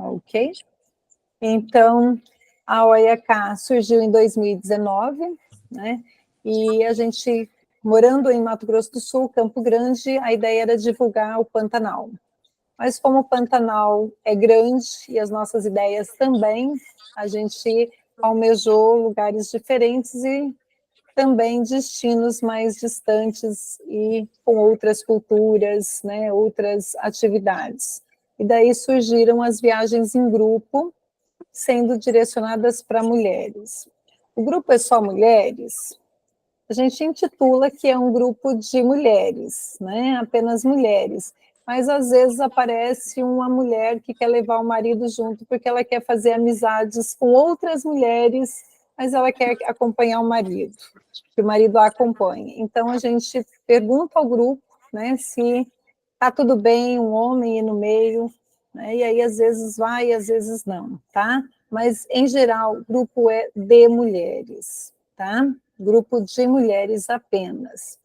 Ok? Então, a OIAK surgiu em 2019, né? E a gente, morando em Mato Grosso do Sul, Campo Grande, a ideia era divulgar o Pantanal. Mas como o Pantanal é grande e as nossas ideias também, a gente almejou lugares diferentes e também destinos mais distantes e com outras culturas, né, outras atividades. E daí surgiram as viagens em grupo, sendo direcionadas para mulheres. O grupo é só mulheres? A gente intitula que é um grupo de mulheres, né? Apenas mulheres. Mas às vezes aparece uma mulher que quer levar o marido junto porque ela quer fazer amizades com outras mulheres, mas ela quer acompanhar o marido, que o marido a acompanhe. Então a gente pergunta ao grupo, né, se está tudo bem um homem ir no meio, né? E aí às vezes vai, às vezes não, tá? Mas em geral o grupo é de mulheres, tá? Grupo de mulheres apenas.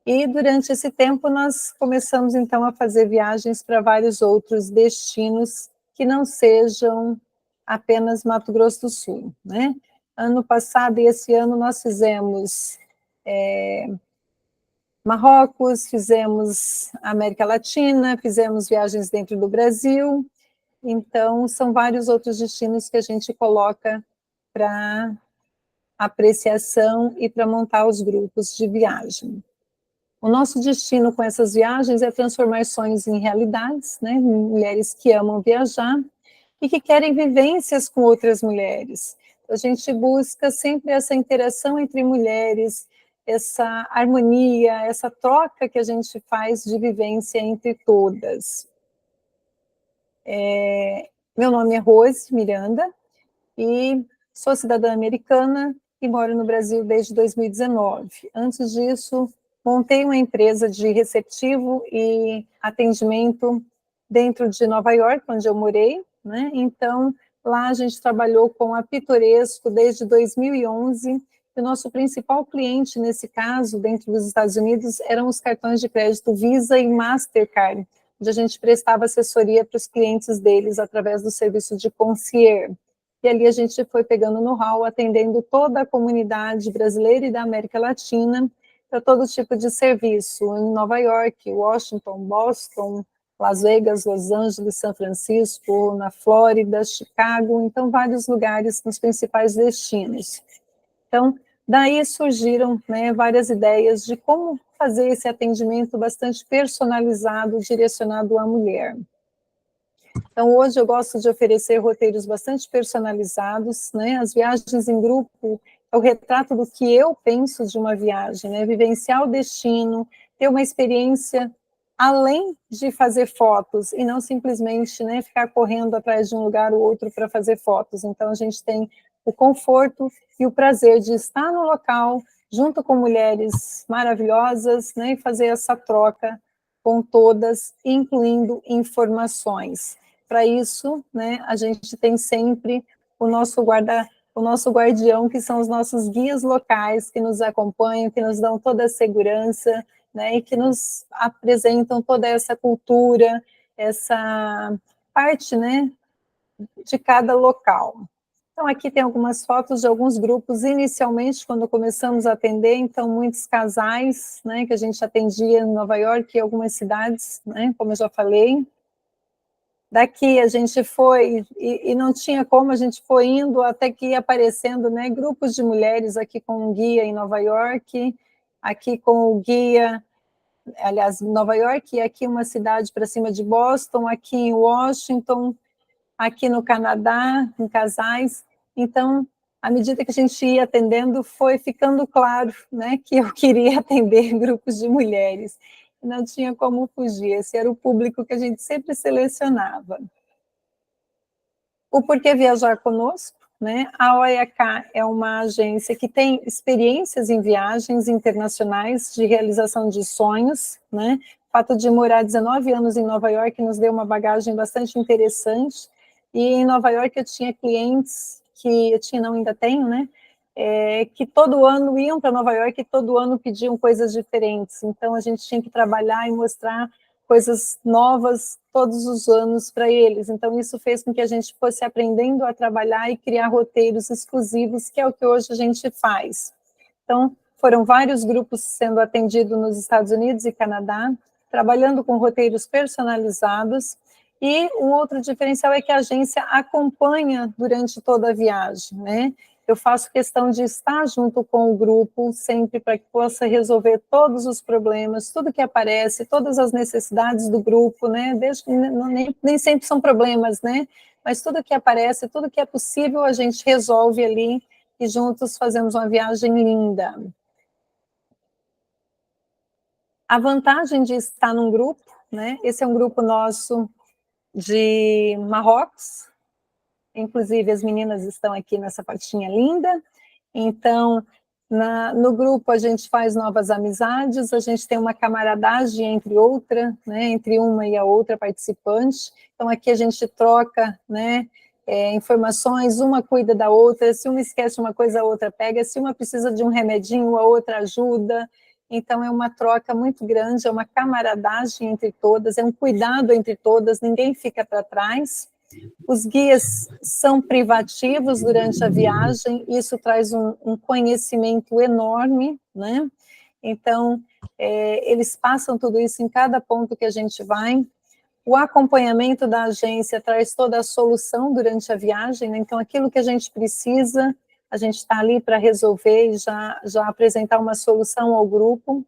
E durante esse tempo nós começamos então a fazer viagens para vários outros destinos que não sejam apenas Mato Grosso do Sul, né? Ano passado e esse ano nós fizemos Marrocos, fizemos América Latina, fizemos viagens dentro do Brasil, então são vários outros destinos que a gente coloca para apreciação e para montar os grupos de viagem. O nosso destino com essas viagens é transformar sonhos em realidades, né? Mulheres que amam viajar e que querem vivências com outras mulheres. A gente busca sempre essa interação entre mulheres, essa harmonia, essa troca que a gente faz de vivência entre todas. Meu nome é Rose Miranda e sou cidadã americana e moro no Brasil desde 2019. Antes disso, montei uma empresa de receptivo e atendimento dentro de Nova York, onde eu morei, né? Então, lá a gente trabalhou com a Pitoresco desde 2011, e o nosso principal cliente, nesse caso, dentro dos Estados Unidos, eram os cartões de crédito Visa e Mastercard, onde a gente prestava assessoria para os clientes deles através do serviço de concierge. E ali a gente foi pegando know-how, atendendo toda a comunidade brasileira e da América Latina, para todo tipo de serviço, em Nova York, Washington, Boston, Las Vegas, Los Angeles, São Francisco, na Flórida, Chicago, então vários lugares nos principais destinos. Então, daí surgiram, né, várias ideias de como fazer esse atendimento bastante personalizado, direcionado à mulher. Então, hoje eu gosto de oferecer roteiros bastante personalizados, né? As viagens em grupo é o retrato do que eu penso de uma viagem, né? Vivenciar o destino, ter uma experiência além de fazer fotos, e não simplesmente, né, ficar correndo atrás de um lugar ou outro para fazer fotos. Então, a gente tem o conforto e o prazer de estar no local, junto com mulheres maravilhosas, né, e fazer essa troca com todas, incluindo informações. Para isso, né, a gente tem sempre o nosso guardião, que são os nossos guias locais, que nos acompanham, que nos dão toda a segurança, né, e que nos apresentam toda essa cultura, essa parte, né, de cada local. Então, aqui tem algumas fotos de alguns grupos, inicialmente, quando começamos a atender, então, muitos casais, né, que a gente atendia em Nova York e algumas cidades, né, como eu já falei. Daqui a gente foi, e não tinha como, a gente foi indo até que ia aparecendo, né, grupos de mulheres aqui com um guia em Nova York, aqui com o guia, aliás, em Nova York, e aqui uma cidade para cima de Boston, aqui em Washington, aqui no Canadá, em casais. Então, à medida que a gente ia atendendo, foi ficando claro, né, que eu queria atender grupos de mulheres. Não tinha como fugir, esse era o público que a gente sempre selecionava. O Porquê Viajar Conosco, né? A OIAK é uma agência que tem experiências em viagens internacionais de realização de sonhos, né? O fato de morar 19 anos em Nova York nos deu uma bagagem bastante interessante, e em Nova York eu tinha clientes que eu tinha, não, ainda tenho, né? Que todo ano iam para Nova York e todo ano pediam coisas diferentes, então a gente tinha que trabalhar e mostrar coisas novas todos os anos para eles. Então, isso fez com que a gente fosse aprendendo a trabalhar e criar roteiros exclusivos, que é o que hoje a gente faz. Então, foram vários grupos sendo atendidos nos Estados Unidos e Canadá, trabalhando com roteiros personalizados, e um outro diferencial é que a agência acompanha durante toda a viagem, né? Eu faço questão de estar junto com o grupo sempre para que possa resolver todos os problemas, tudo que aparece, todas as necessidades do grupo, né? Desde, nem sempre são problemas, né? Mas tudo que aparece, tudo que é possível, a gente resolve ali e juntos fazemos uma viagem linda. A vantagem de estar num grupo, né? Esse é um grupo nosso de Marrocos, inclusive as meninas estão aqui nessa partinha linda. Então, no grupo a gente faz novas amizades, a gente tem uma camaradagem entre outra, né, entre uma e a outra participante. Então, aqui a gente troca, né, informações, uma cuida da outra, se uma esquece uma coisa, a outra pega, se uma precisa de um remedinho, a outra ajuda. Então, é uma troca muito grande, é uma camaradagem entre todas, é um cuidado entre todas, ninguém fica para trás. Os guias são privativos durante a viagem, isso traz um conhecimento enorme, né? Então, eles passam tudo isso em cada ponto que a gente vai. O acompanhamento da agência traz toda a solução durante a viagem, né? Então, aquilo que a gente precisa, a gente está ali para resolver e já apresentar uma solução ao grupo.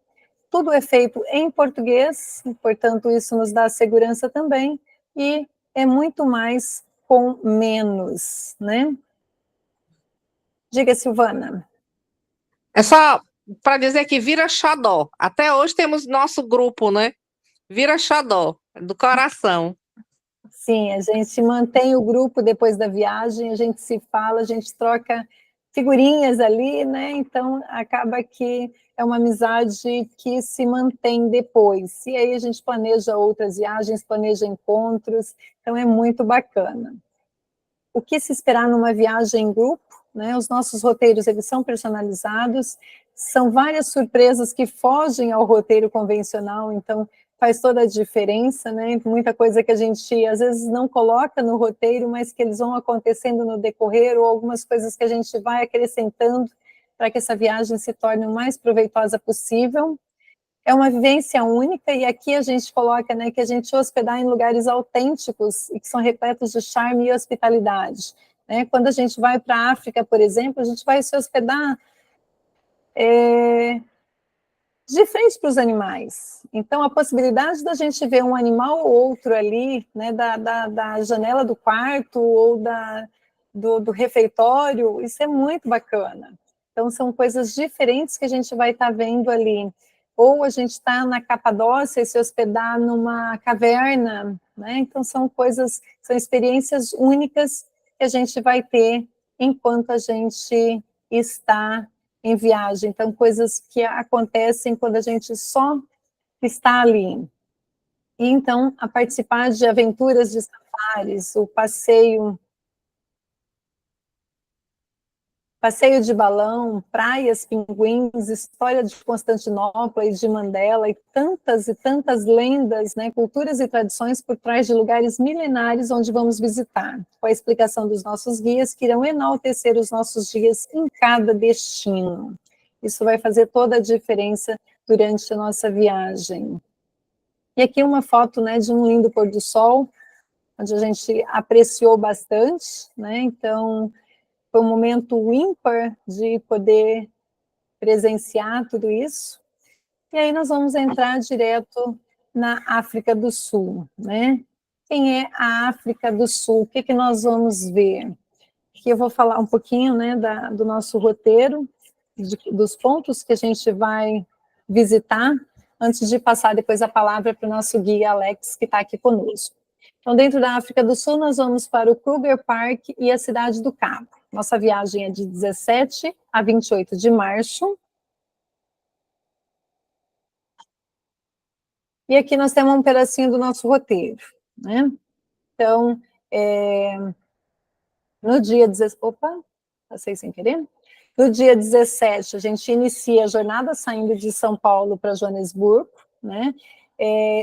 Tudo é feito em português, portanto, isso nos dá segurança também, e é muito mais com menos, né? Diga, Silvana. É só para dizer que vira xodó. Até hoje temos nosso grupo, né? Vira xodó, do coração. Sim, a gente mantém o grupo depois da viagem, a gente se fala, a gente troca figurinhas ali, né? Então, acaba que é uma amizade que se mantém depois. E aí a gente planeja outras viagens, planeja encontros, então é muito bacana. O que se esperar numa viagem em grupo, né? Os nossos roteiros, eles são personalizados, são várias surpresas que fogem ao roteiro convencional, então faz toda a diferença, né? Muita coisa que a gente, às vezes, não coloca no roteiro, mas que eles vão acontecendo no decorrer, ou algumas coisas que a gente vai acrescentando para que essa viagem se torne o mais proveitosa possível. É uma vivência única, e aqui a gente coloca, né, que a gente hospedar em lugares autênticos e que são repletos de charme e hospitalidade, né? Quando a gente vai para a África, por exemplo, a gente vai se hospedar de frente para os animais. Então, a possibilidade da gente ver um animal ou outro ali, né, da janela do quarto ou do refeitório, isso é muito bacana. Então, são coisas diferentes que a gente vai estar vendo ali. Ou a gente está na Capadócia e se hospedar numa caverna, né? Então, são coisas, são experiências únicas que a gente vai ter enquanto a gente está em viagem. Então, coisas que acontecem quando a gente só está ali. E, então, a participar de aventuras de safaris, o passeio de balão, praias, pinguins, história de Constantinopla e de Mandela, e tantas lendas, né, culturas e tradições por trás de lugares milenares onde vamos visitar, com a explicação dos nossos guias, que irão enaltecer os nossos dias em cada destino. Isso vai fazer toda a diferença durante a nossa viagem. E aqui uma foto, né, de um lindo pôr do sol, onde a gente apreciou bastante, né, então foi um momento ímpar de poder presenciar tudo isso. E aí nós vamos entrar direto na África do Sul, né? Quem é a África do Sul? O que, que nós vamos ver? Aqui eu vou falar um pouquinho, né, do nosso roteiro, dos pontos que a gente vai visitar, antes de passar depois a palavra para o nosso guia Alex, que está aqui conosco. Então, dentro da África do Sul, nós vamos para o Kruger Park e a Cidade do Cabo. Nossa viagem é de 17 a 28 de março. E aqui nós temos um pedacinho do nosso roteiro, né? Então, no dia 17... Opa, passei sem querer. No dia 17, a gente inicia a jornada saindo de São Paulo para Joanesburgo, né?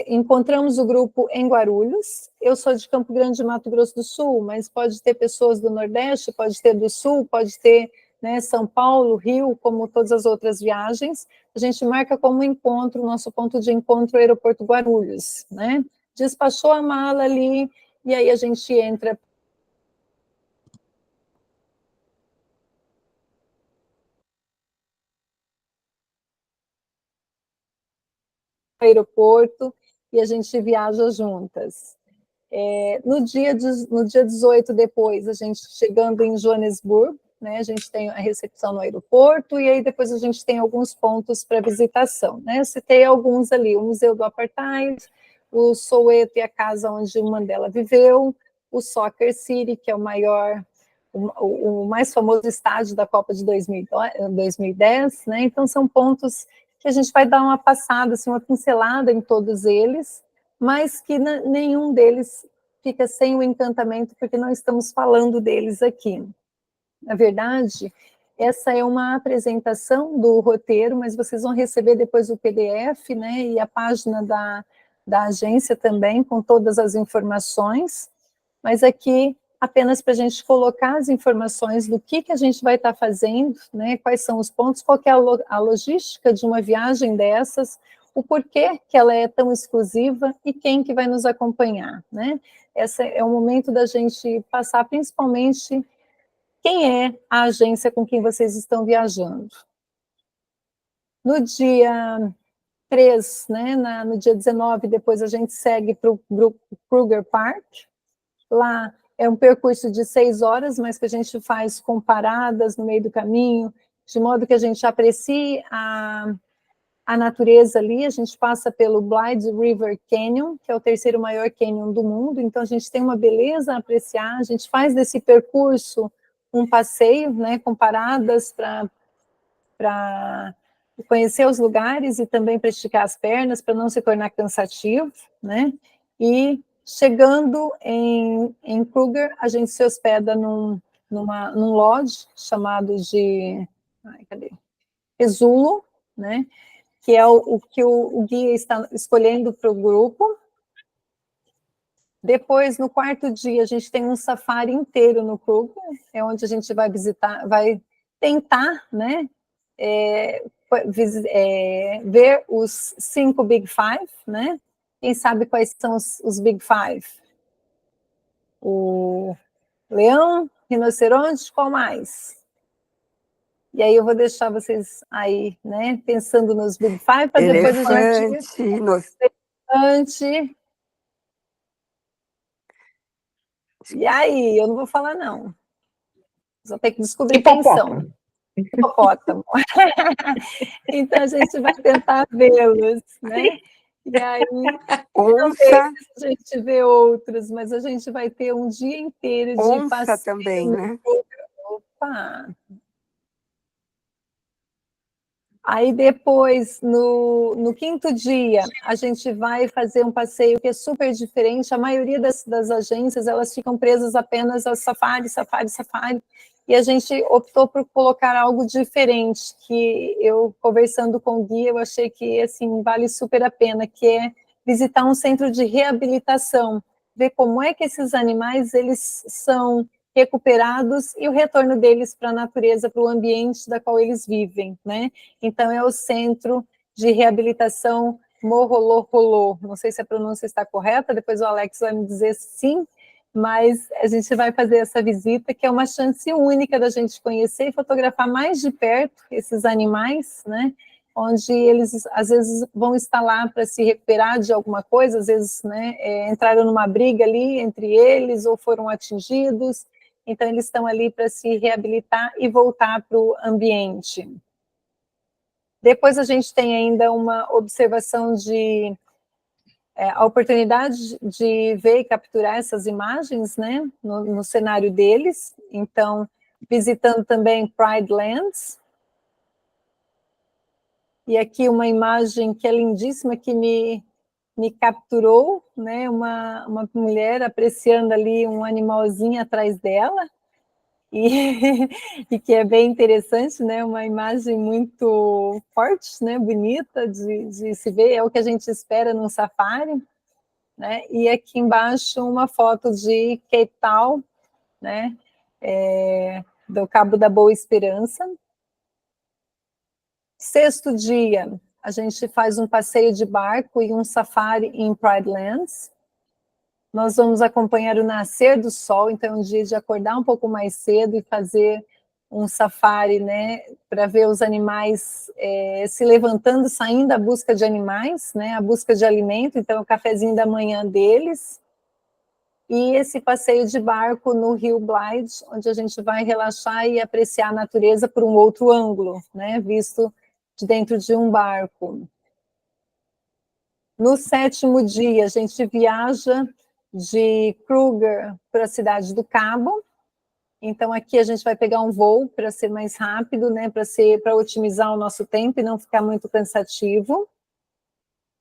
Encontramos o grupo em Guarulhos. Eu sou de Campo Grande, Mato Grosso do Sul, mas pode ter pessoas do Nordeste, pode ter do Sul, pode ter, né, São Paulo, Rio, como todas as outras viagens. A gente marca como encontro, nosso ponto de encontro, o aeroporto Guarulhos, né? Despachou a mala ali, e aí a gente entra para o aeroporto e a gente viaja juntas. No dia 18 depois, a gente chegando em Joanesburgo, né, a gente tem a recepção no aeroporto, e aí depois a gente tem alguns pontos para visitação, né? Eu citei alguns ali, o Museu do Apartheid, o Soweto e a casa onde o Mandela viveu, o Soccer City, que é o mais famoso estádio da Copa de 2010, né? Então são pontos que a gente vai dar uma passada, assim, uma pincelada em todos eles, mas que nenhum deles fica sem o encantamento, porque não estamos falando deles aqui. Na verdade, essa é uma apresentação do roteiro, mas vocês vão receber depois o PDF, né, e a página da agência também, com todas as informações, mas aqui apenas para a gente colocar as informações do que a gente vai estar fazendo, né, quais são os pontos, qual que é a logística de uma viagem dessas, o porquê que ela é tão exclusiva e quem que vai nos acompanhar, né? Esse é o momento da gente passar principalmente quem é a agência com quem vocês estão viajando. No dia 3, né, no dia 19, depois a gente segue para o Kruger Park. Lá é um percurso de 6 horas, mas que a gente faz com paradas no meio do caminho, de modo que a gente aprecie a natureza ali. A gente passa pelo Blythe River Canyon, que é o terceiro maior canyon do mundo, então a gente tem uma beleza a apreciar, a gente faz desse percurso um passeio, né, com paradas para conhecer os lugares e também para esticar as pernas, para não se tornar cansativo, né, e chegando em Kruger, a gente se hospeda num lodge chamado de Pezulo, né, que é o que o guia está escolhendo para o grupo. Depois, no quarto dia, a gente tem um safari inteiro no Kruger, é onde a gente vai visitar, vai tentar, né, ver os 5 Big Five, né? Quem sabe quais são os Big Five? O leão, rinoceronte, qual mais? E aí eu vou deixar vocês aí, né, pensando nos Big Five, para depois a gente... Elefante. E aí, eu não vou falar não. Só tem que descobrir quem são. Hipopótamo. Então a gente vai tentar vê-los, né? E aí, não sei se a gente vê outros, mas a gente vai ter um dia inteiro de passeio. Onça também, né? Opa! Aí depois, no quinto dia, a gente vai fazer um passeio que é super diferente. A maioria das agências, elas ficam presas apenas a safari, safari, safari. E a gente optou por colocar algo diferente, que eu, conversando com o guia, eu achei que, assim, vale super a pena, que é visitar um centro de reabilitação, ver como é que esses animais, eles são recuperados e o retorno deles para a natureza, para o ambiente da qual eles vivem, né? Então, é o Centro de Reabilitação Morro-Rolô. Não sei se a pronúncia está correta, depois o Alex vai me dizer sim, mas a gente vai fazer essa visita, que é uma chance única da gente conhecer e fotografar mais de perto esses animais, né? Onde eles, às vezes, vão estar lá para se recuperar de alguma coisa, às vezes, né, entraram numa briga ali entre eles, ou foram atingidos, então eles estão ali para se reabilitar e voltar para o ambiente. Depois a gente tem ainda uma observação a oportunidade de ver e capturar essas imagens, né, no cenário deles. Então, visitando também Pride Lands. E aqui uma imagem que é lindíssima, que me capturou, né, uma mulher apreciando ali um animalzinho atrás dela. e que é bem interessante, né? Uma imagem muito forte, né? Bonita de se ver, é o que a gente espera num safari, né? E aqui embaixo uma foto de Cape Town, né? Do Cabo da Boa Esperança. Sexto dia, a gente faz um passeio de barco e um safari em Pride Lands. Nós vamos acompanhar o nascer do sol, então é um dia de acordar um pouco mais cedo e fazer um safari, né, para ver os animais se levantando, saindo à busca de animais, né, à busca de alimento, então é o cafezinho da manhã deles. E esse passeio de barco no Rio Blythe, onde a gente vai relaxar e apreciar a natureza por um outro ângulo, né, visto de dentro de um barco. No sétimo dia, a gente viaja de Kruger para a cidade do Cabo. Então, aqui a gente vai pegar um voo para ser mais rápido, né, para otimizar o nosso tempo e não ficar muito cansativo.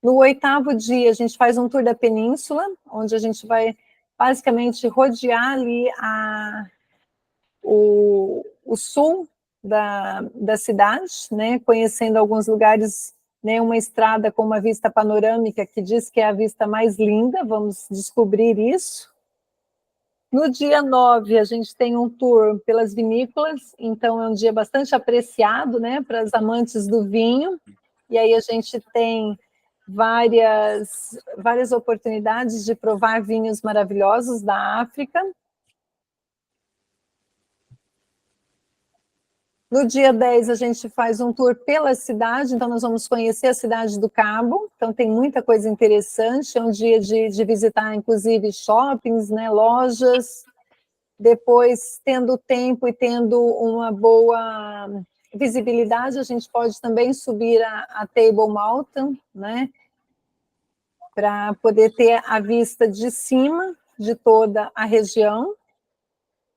No oitavo dia, a gente faz um tour da península, onde a gente vai basicamente rodear ali o sul da cidade, né, conhecendo alguns lugares, né, uma estrada com uma vista panorâmica que diz que é a vista mais linda, vamos descobrir isso. No dia 9, a gente tem um tour pelas vinícolas, então é um dia bastante apreciado, né, para os amantes do vinho, e aí a gente tem várias oportunidades de provar vinhos maravilhosos da África. No dia 10, a gente faz um tour pela cidade, então nós vamos conhecer a cidade do Cabo, então tem muita coisa interessante, é um dia de visitar, inclusive, shoppings, né, lojas. Depois, tendo tempo e tendo uma boa visibilidade, a gente pode também subir a Table Mountain, né, para poder ter a vista de cima de toda a região.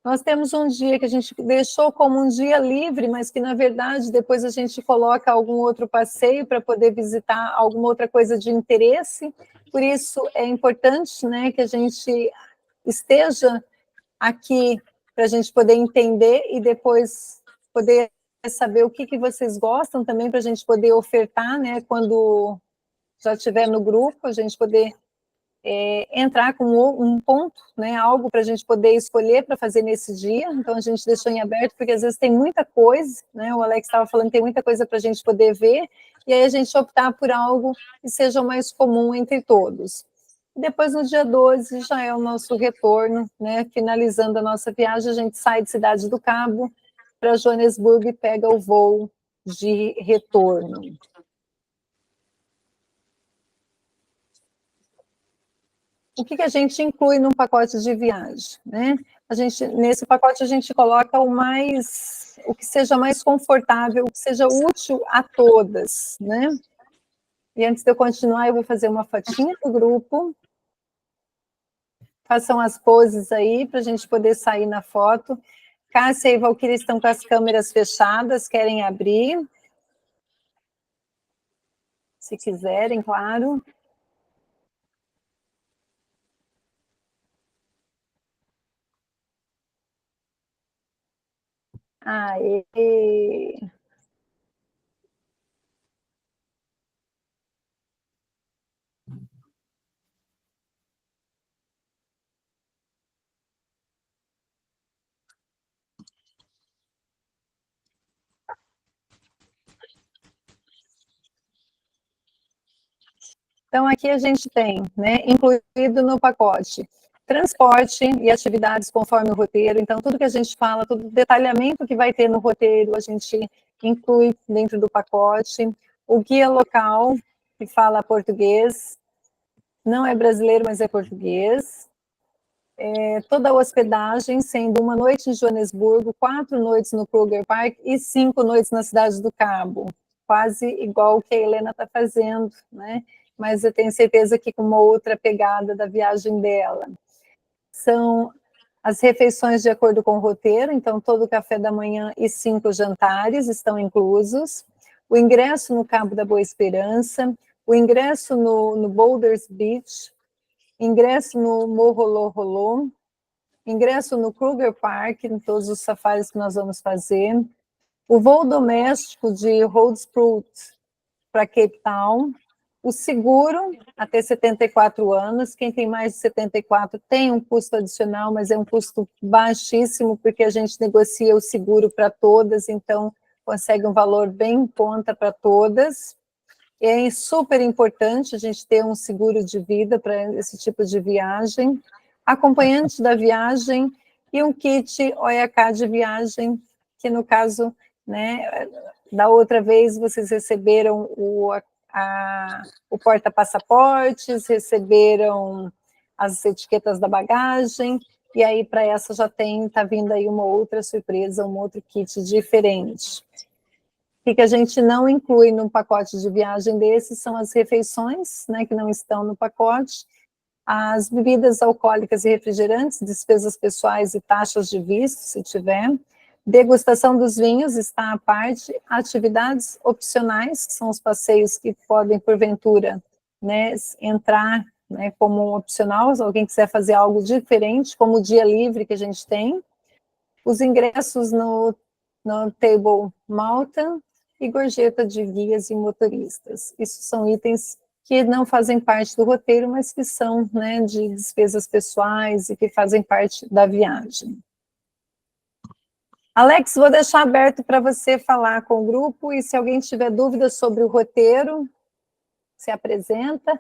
Nós temos um dia que a gente deixou como um dia livre, mas que, na verdade, depois a gente coloca algum outro passeio para poder visitar alguma outra coisa de interesse. Por isso, é importante, né, que a gente esteja aqui para a gente poder entender e depois poder saber o que vocês gostam também, para a gente poder ofertar, né, quando já estiver no grupo, a gente poder entrar com um ponto, né, algo para a gente poder escolher para fazer nesse dia. Então a gente deixou em aberto, porque às vezes tem muita coisa, né, o Alex estava falando, tem muita coisa para a gente poder ver, e aí a gente optar por algo que seja o mais comum entre todos. Depois, no dia 12, já é o nosso retorno, né, finalizando a nossa viagem, a gente sai de Cidade do Cabo para Joanesburgo e pega o voo de retorno. O que a gente inclui num pacote de viagem, né? Nesse pacote a gente coloca o que seja mais confortável, o que seja útil a todas, né? E antes de eu continuar, eu vou fazer uma fotinha do grupo. Façam as poses aí para a gente poder sair na foto. Cássia e Valquíria estão com as câmeras fechadas, querem abrir? Se quiserem, claro. Aê! Então, aqui a gente tem, né, incluído no pacote, transporte e atividades conforme o roteiro. Então, tudo que a gente fala, todo o detalhamento que vai ter no roteiro, a gente inclui dentro do pacote. O guia local, que fala português, não é brasileiro, mas é português. Toda a hospedagem, sendo uma noite em Joanesburgo, 4 noites no Kruger Park e 5 noites na Cidade do Cabo. Quase igual o que a Helena está fazendo, né? Mas eu tenho certeza que com uma outra pegada da viagem dela. São as refeições de acordo com o roteiro, então todo o café da manhã e 5 jantares estão inclusos. O ingresso no Cabo da Boa Esperança, o ingresso no Boulders Beach, ingresso no Morro Rolô, ingresso no Kruger Park, em todos os safaris que nós vamos fazer, o voo doméstico de Hoedspruit para Cape Town, o seguro até 74 anos, quem tem mais de 74 tem um custo adicional, mas é um custo baixíssimo, porque a gente negocia o seguro para todas, então consegue um valor bem em conta para todas. É super importante a gente ter um seguro de vida para esse tipo de viagem, acompanhante da viagem e um kit OEAK de viagem, que no caso, né, da outra vez vocês receberam o porta-passaportes, receberam as etiquetas da bagagem, e aí para essa já está vindo aí uma outra surpresa, um outro kit diferente. O que a gente não inclui num pacote de viagem desses são as refeições, né, que não estão no pacote, as bebidas alcoólicas e refrigerantes, despesas pessoais e taxas de visto, se tiver, degustação dos vinhos está à parte, atividades opcionais, que são os passeios que podem, porventura, né, entrar, né, como um opcional, se alguém quiser fazer algo diferente, como o dia livre que a gente tem, os ingressos no Table Mountain e gorjeta de guias e motoristas. Isso são itens que não fazem parte do roteiro, mas que são, né, de despesas pessoais e que fazem parte da viagem. Alex, vou deixar aberto para você falar com o grupo, e se alguém tiver dúvidas sobre o roteiro, se apresenta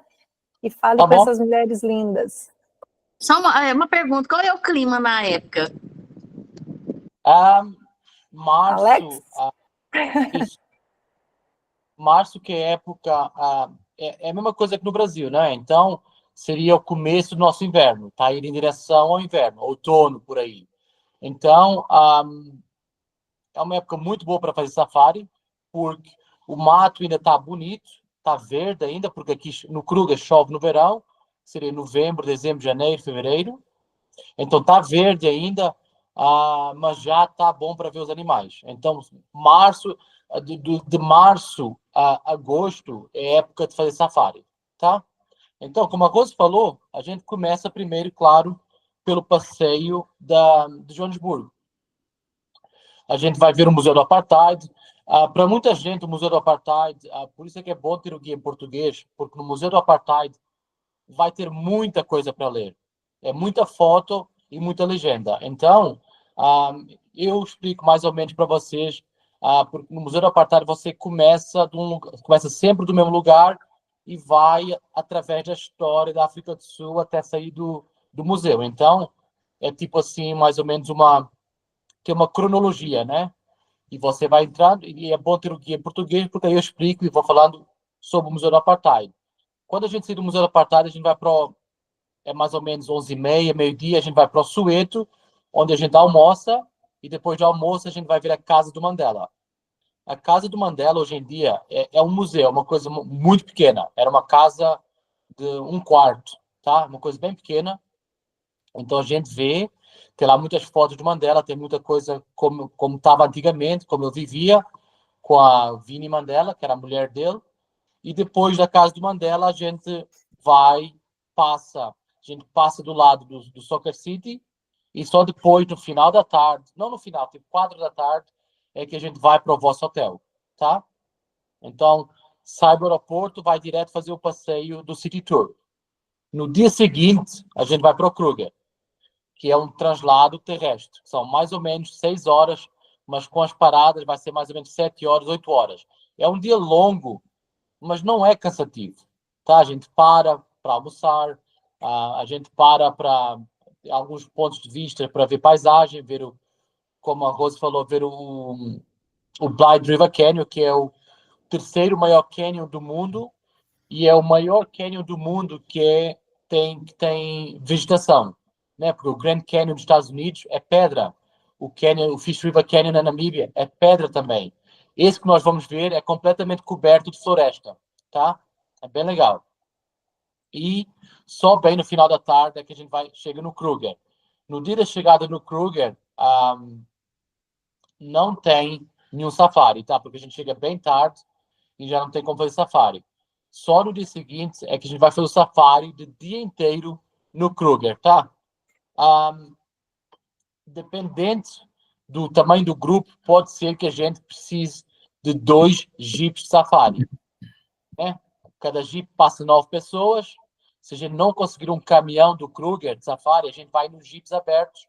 e fale com essas mulheres lindas. Só uma pergunta, qual é o clima na época? Março, Alex? Março, que é época, é a mesma coisa que no Brasil, né? Então, seria o começo do nosso inverno, tá? Ir em direção ao inverno, outono, por aí. Então, é uma época muito boa para fazer safari, porque o mato ainda está bonito, está verde ainda, porque aqui no Kruger chove no verão, seria novembro, dezembro, janeiro, fevereiro. Então, está verde ainda, mas já está bom para ver os animais. Então, março, de março a agosto é época de fazer safari, tá? Então, como a Rose falou, a gente começa primeiro, claro, pelo passeio de Joanesburgo. A gente vai ver o Museu do Apartheid. Para muita gente, o Museu do Apartheid, por isso é que é bom ter o guia em português, porque no Museu do Apartheid vai ter muita coisa para ler. É muita foto e muita legenda. Então, eu explico mais ou menos para vocês, porque no Museu do Apartheid você começa sempre do mesmo lugar e vai através da história da África do Sul até sair do museu. Então, é tipo assim, mais ou menos tem uma cronologia, né? E você vai entrando, e é bom ter o guia em português, porque aí eu explico e vou falando sobre o Museu do Apartheid. Quando a gente sai do Museu do Apartheid, a gente vai para é mais ou menos 11h30, meio-dia, a gente vai para o Soweto, onde a gente almoça, e depois do almoço a gente vai ver a Casa do Mandela. A Casa do Mandela, hoje em dia, é um museu, uma coisa muito pequena. Era uma casa de um quarto, tá? Uma coisa bem pequena. Então a gente vê, tem lá muitas fotos do Mandela, tem muita coisa como estava antigamente, como ele vivia, com a Winnie Mandela, que era a mulher dele. E depois da Casa do Mandela, a gente passa do lado do Soccer City, e só depois, no final da tarde, não no final, tipo 4 da tarde, é que a gente vai para o vosso hotel, tá? Então, sai do aeroporto, vai direto fazer o passeio do City Tour. No dia seguinte, a gente vai para o Kruger, que é um translado terrestre. São mais ou menos 6 horas, mas com as paradas vai ser mais ou menos 7 horas, 8 horas. É um dia longo, mas não é cansativo, tá? A gente para almoçar, a gente para alguns pontos de vista para ver paisagem, como a Rose falou, ver o Blythe River Canyon, que é o terceiro maior canyon do mundo, e é o maior canyon do mundo que tem vegetação, né? Porque o Grand Canyon dos Estados Unidos é pedra, o Fish River Canyon na Namíbia é pedra também. Esse que nós vamos ver é completamente coberto de floresta, tá? É bem legal. E só bem no final da tarde é que a gente chega no Kruger. No dia da chegada no Kruger, não tem nenhum safari, tá? Porque a gente chega bem tarde e já não tem como fazer safari. Só no dia seguinte é que a gente vai fazer o safari do dia inteiro no Kruger, tá? dependente do tamanho do grupo, pode ser que a gente precise de 2 jipes de safari, né? Cada jipe passa 9 pessoas. Se a gente não conseguir um caminhão do Kruger de safari, a gente vai nos jipes abertos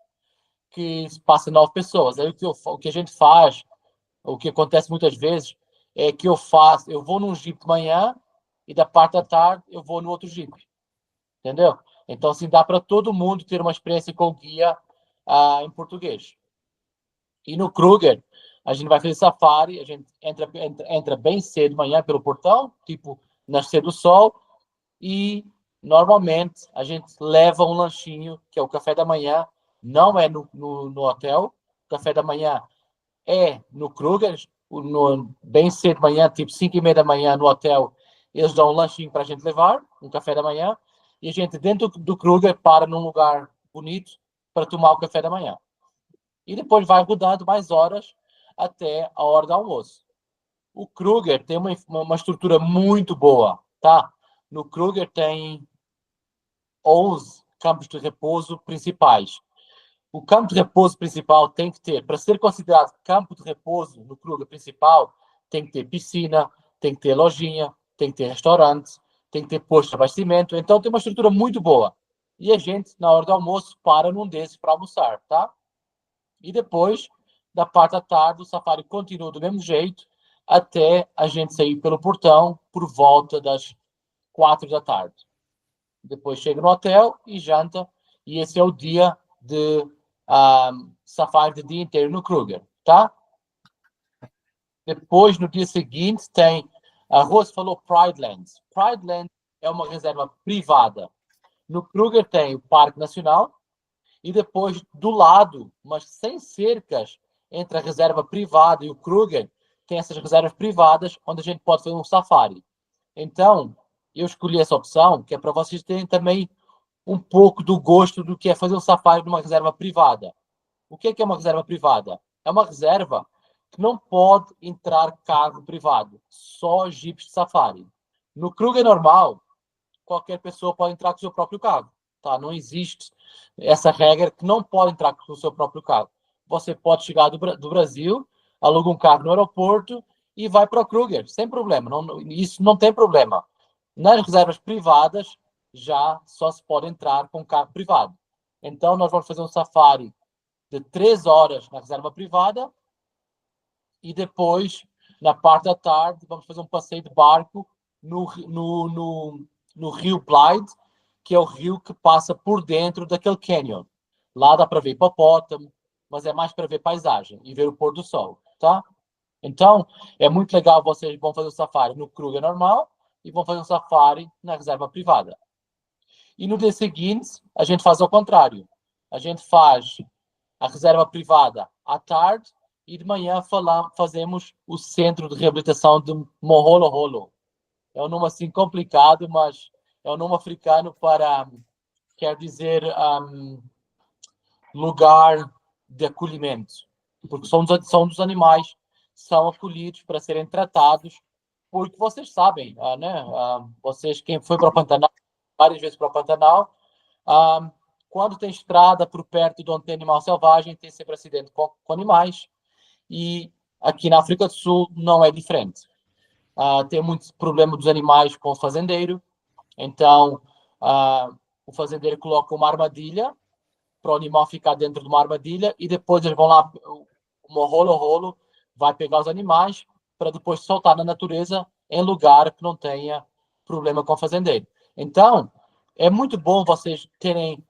que passa 9 pessoas. Aí o que a gente faz, o que acontece muitas vezes, é que eu vou num jipe de manhã e da parte da tarde eu vou no outro jipe. Entendeu? Então, assim, dá para todo mundo ter uma experiência com guia em português. E no Kruger, a gente vai fazer safari, a gente entra bem cedo de manhã pelo portão, tipo, nascer do sol, e normalmente a gente leva um lanchinho, que é o café da manhã, não é no hotel, o café da manhã é no Kruger, bem cedo de manhã, tipo 5:30 da manhã no hotel, eles dão um lanchinho para a gente levar, um café da manhã, e a gente dentro do Kruger para num lugar bonito para tomar o café da manhã. E depois vai rodando mais horas até a hora do almoço. O Kruger tem uma estrutura muito boa, tá? No Kruger tem 11 campos de repouso principais. O campo de repouso principal tem que ter, para ser considerado campo de repouso no Kruger principal, tem que ter piscina, tem que ter lojinha, tem que ter restaurante, tem que ter posto de abastecimento. Então tem uma estrutura muito boa. E a gente, na hora do almoço, para num desses para almoçar, tá? E depois, da parte da tarde, o safari continua do mesmo jeito até a gente sair pelo portão por volta das 4 da tarde. Depois chega no hotel e janta. E esse é o dia de safari de dia inteiro no Kruger, tá? Depois, no dia seguinte, tem... A Rose falou Pride Lands. Pride Lands é uma reserva privada. No Kruger tem o Parque Nacional e depois, do lado, mas sem cercas, entre a reserva privada e o Kruger, tem essas reservas privadas onde a gente pode fazer um safari. Então, eu escolhi essa opção, que é para vocês terem também um pouco do gosto do que é fazer um safari numa reserva privada. O que é uma reserva privada? É uma reserva que não pode entrar carro privado, só jipes de safari. No Kruger normal, qualquer pessoa pode entrar com o seu próprio carro. Tá? Não existe essa regra que não pode entrar com o seu próprio carro. Você pode chegar do Brasil, aluga um carro no aeroporto e vai para o Kruger, sem problema. Isso não tem problema. Nas reservas privadas, já só se pode entrar com carro privado. Então, nós vamos fazer um safari de 3 horas na reserva privada e depois, na parte da tarde, vamos fazer um passeio de barco no rio Clyde, que é o rio que passa por dentro daquele canyon. Lá dá para ver hipopótamo, mas é mais para ver paisagem e ver o pôr do sol, tá? Então, é muito legal, vocês vão fazer o safari no Kruger normal e vão fazer um safari na reserva privada. E no dia seguinte, a gente faz ao contrário. A gente faz a reserva privada à tarde e de manhã fazemos o centro de reabilitação de Moholoholo. É um nome assim complicado, mas é um nome africano para, quer dizer, lugar de acolhimento. Porque são dos animais que são acolhidos para serem tratados, porque vocês sabem, né? Vocês, quem foi para o Pantanal, várias vezes para o Pantanal, quando tem estrada por perto de onde tem animal selvagem, tem sempre acidente com animais. E aqui na África do Sul não é diferente. Tem muito problema dos animais com o fazendeiro. Então, o fazendeiro coloca uma armadilha para o animal ficar dentro de uma armadilha e depois eles vão lá, o rolo vai pegar os animais para depois soltar na natureza em lugar que não tenha problema com o fazendeiro. Então, é muito bom vocês terem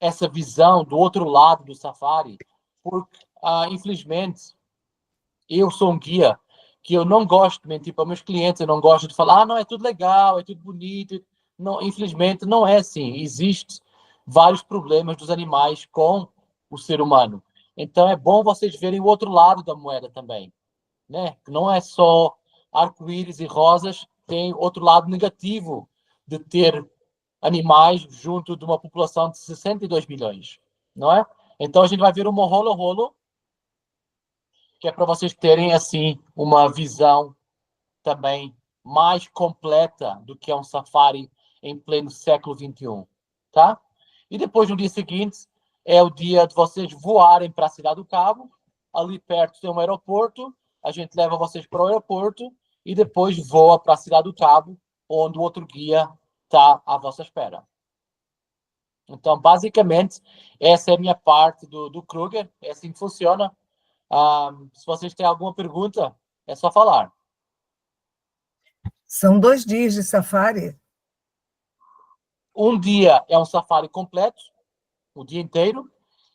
essa visão do outro lado do safari, porque, infelizmente, eu sou um guia que eu não gosto de mentir para meus clientes, eu não gosto de falar, não, é tudo legal, é tudo bonito. Não, infelizmente, não é assim. Existem vários problemas dos animais com o ser humano. Então, é bom vocês verem o outro lado da moeda também, né? Não é só arco-íris e rosas, tem outro lado negativo de ter animais junto de uma população de 62 milhões, não é? Então, a gente vai ver uma rolo, que é para vocês terem, assim, uma visão também mais completa do que é um safari em pleno século XXI, tá? E depois, no dia seguinte, é o dia de vocês voarem para a Cidade do Cabo. Ali perto tem um aeroporto, a gente leva vocês para o aeroporto e depois voa para a Cidade do Cabo, onde o outro guia está à vossa espera. Então, basicamente, essa é a minha parte do Kruger, é assim que funciona. Se vocês têm alguma pergunta, é só falar. São 2 dias de safari? Um dia é um safari completo, o dia inteiro,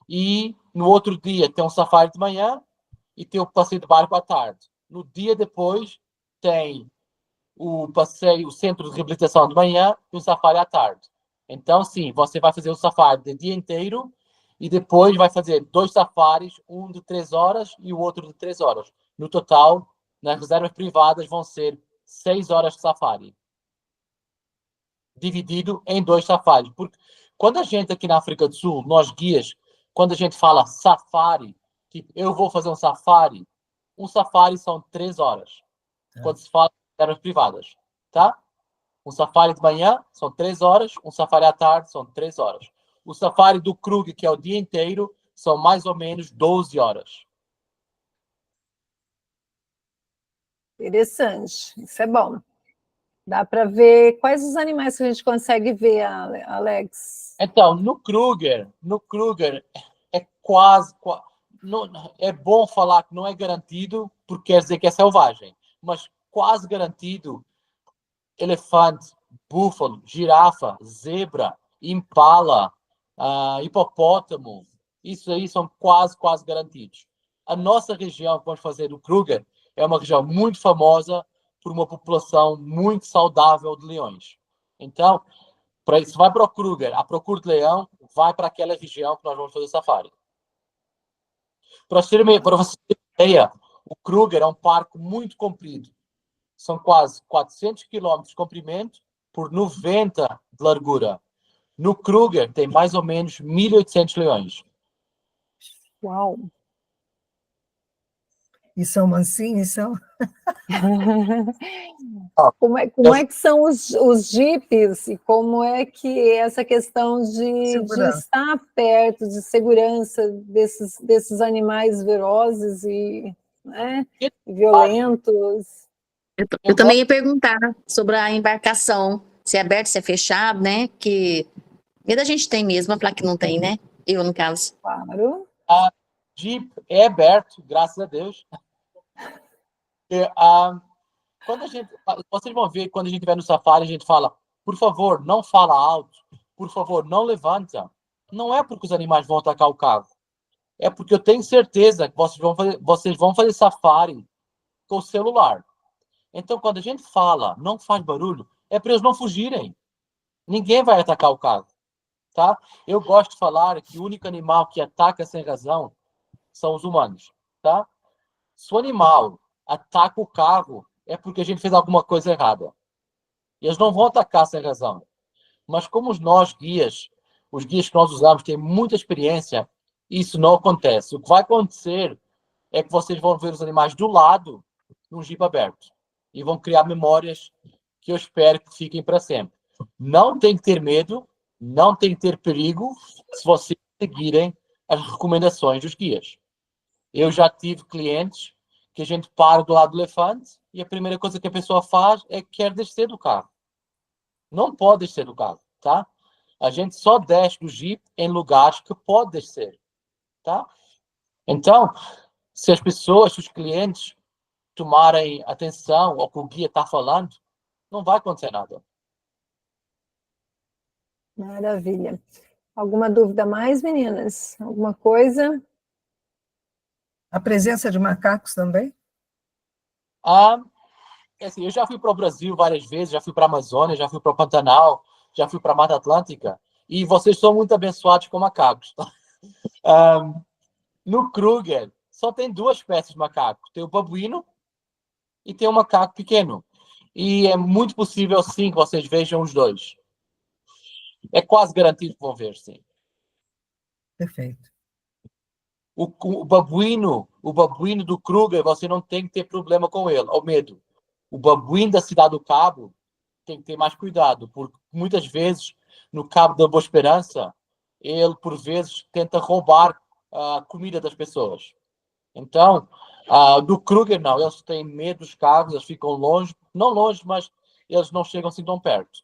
e no outro dia tem um safari de manhã e tem o passeio de barco à tarde. No dia depois tem o passeio, o centro de reabilitação de manhã e o safari à tarde. Então, sim, você vai fazer o safari de dia inteiro e depois vai fazer 2 safaris, um de 3 horas e o outro de 3 horas. No total, nas reservas privadas vão ser 6 horas de safari, dividido em 2 safaris. Porque quando a gente aqui na África do Sul, nós guias, quando a gente fala safari, tipo, eu vou fazer um safari são 3 horas. Quando se fala de reservas privadas, tá? Um safari de manhã são 3 horas, um safari à tarde são 3 horas. O safari do Krug, que é o dia inteiro, são mais ou menos 12 horas. Interessante, isso é bom. Dá para ver quais os animais que a gente consegue ver, Alex? Então, no Kruger é quase não, é bom falar que não é garantido, porque quer dizer que é selvagem, mas quase garantido elefante, búfalo, girafa, zebra, impala, hipopótamo, isso aí são quase garantidos. A nossa região que vamos fazer, o Kruger, é uma região muito famosa por uma população muito saudável de leões. Então, se vai para o Kruger à procura de leão, vai para aquela região que nós vamos fazer safari. Para você ter uma ideia, o Kruger é um parque muito comprido. São quase 400 quilômetros de comprimento por 90 de largura. No Kruger tem mais ou menos 1.800 leões. Uau! E são mansinhos, são? Como é que são os jipes e como é que essa questão de estar perto, de segurança desses animais velozes e, né, violentos? Eu também ia perguntar sobre a embarcação, se é aberto, se é fechado, né? Que medo a gente tem mesmo, a falar que não tem, né? Eu, no caso. Claro. A Jeep é aberto, graças a Deus. Quando vocês vão ver, quando a gente vai no safari, a gente fala, por favor, não fala alto, por favor, não levanta. Não é porque os animais vão atacar o carro. É porque eu tenho certeza que vocês vão fazer safari com o celular. Então, quando a gente fala, não faz barulho, é para eles não fugirem. Ninguém vai atacar o carro, tá? Eu gosto de falar que o único animal que ataca sem razão são os humanos, tá? Se o animal ataca o carro, é porque a gente fez alguma coisa errada. E eles não vão atacar sem razão. Mas como os guias que nós usamos têm muita experiência, isso não acontece. O que vai acontecer é que vocês vão ver os animais do lado num Jeep aberto. E vão criar memórias que eu espero que fiquem para sempre. Não tem que ter medo, não tem que ter perigo se vocês seguirem as recomendações dos guias. Eu já tive clientes que a gente para do lado do elefante e a primeira coisa que a pessoa faz é que quer descer do carro. Não pode descer do carro, tá? A gente só desce do Jeep em lugares que pode descer, tá? Então, se os clientes tomarem atenção ao que o guia está falando, não vai acontecer nada. Maravilha. Alguma dúvida mais, meninas? Alguma coisa? A presença de macacos também? Assim, eu já fui para o Brasil várias vezes, já fui para a Amazônia, já fui para o Pantanal, já fui para a Mata Atlântica, e vocês são muito abençoados com macacos. No Kruger, só tem 2 espécies de macaco. Tem o babuíno e tem o macaco pequeno. E é muito possível, sim, que vocês vejam os 2. É quase garantido que vão ver, sim. Perfeito. O babuíno do Kruger, você não tem que ter problema com ele, ou medo. O babuíno da Cidade do Cabo tem que ter mais cuidado, porque muitas vezes no Cabo da Boa Esperança ele, por vezes, tenta roubar a comida das pessoas. Então, do Kruger, não. Eles têm medo dos carros, eles ficam longe. Não longe, mas eles não chegam assim tão perto.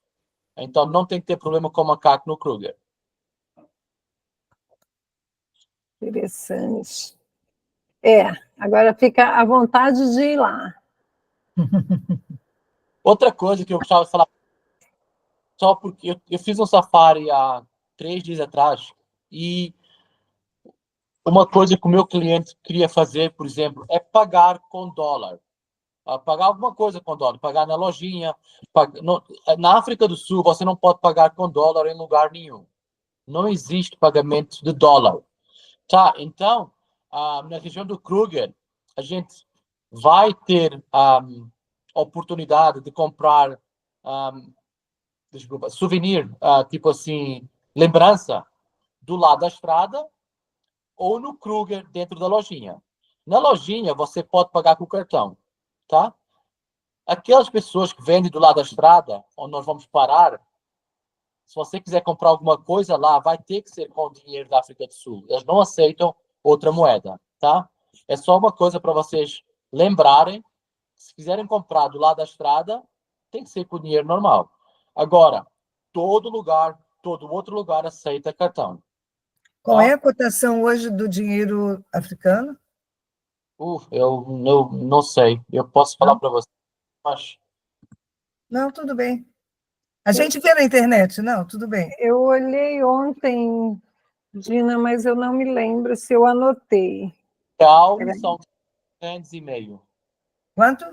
Então, não tem que ter problema com macaco no Kruger. Interessante. Agora fica à vontade de ir lá. Outra coisa que eu gostava de falar, só porque eu fiz um safari há 3 dias atrás, e uma coisa que o meu cliente queria fazer, por exemplo, é pagar com dólar. Pagar alguma coisa com dólar, pagar na lojinha. Na África do Sul, você não pode pagar com dólar em lugar nenhum. Não existe pagamento de dólar. Tá, então, na região do Kruger, a gente vai ter oportunidade de comprar desculpa, souvenir, tipo assim, lembrança, do lado da estrada ou no Kruger, dentro da lojinha. Na lojinha, você pode pagar com o cartão, tá? Aquelas pessoas que vendem do lado da estrada, onde nós vamos parar, se você quiser comprar alguma coisa lá, vai ter que ser com o dinheiro da África do Sul. Eles não aceitam outra moeda, tá? É só uma coisa para vocês lembrarem. Se quiserem comprar do lado da estrada, tem que ser com dinheiro normal. Agora, todo outro lugar aceita cartão. Qual Tá? é a cotação hoje do dinheiro africano? Eu não sei. Eu posso falar para você, mas Não, tudo bem. A gente vê na internet, não, tudo bem. Eu olhei ontem, Dina, mas eu não me lembro se eu anotei. real são 3 e meio. Quanto?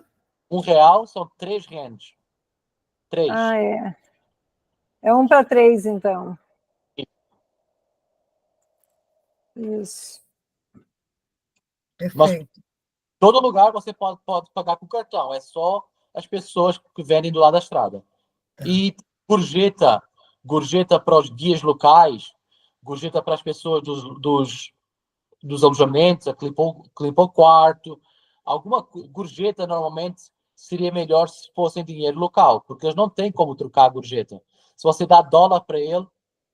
R$1 são 3 rands. 3. É. É 1 para 3, então. Isso. Mas Perfeito. todo lugar você pode pagar com cartão. É só as pessoas que vendem do lado da estrada. E gorjeta para os guias locais, gorjeta para as pessoas dos alojamentos, que limpam o quarto. Alguma gorjeta, normalmente, seria melhor se fosse em dinheiro local, porque eles não têm como trocar a gorjeta. Se você dá dólar para ele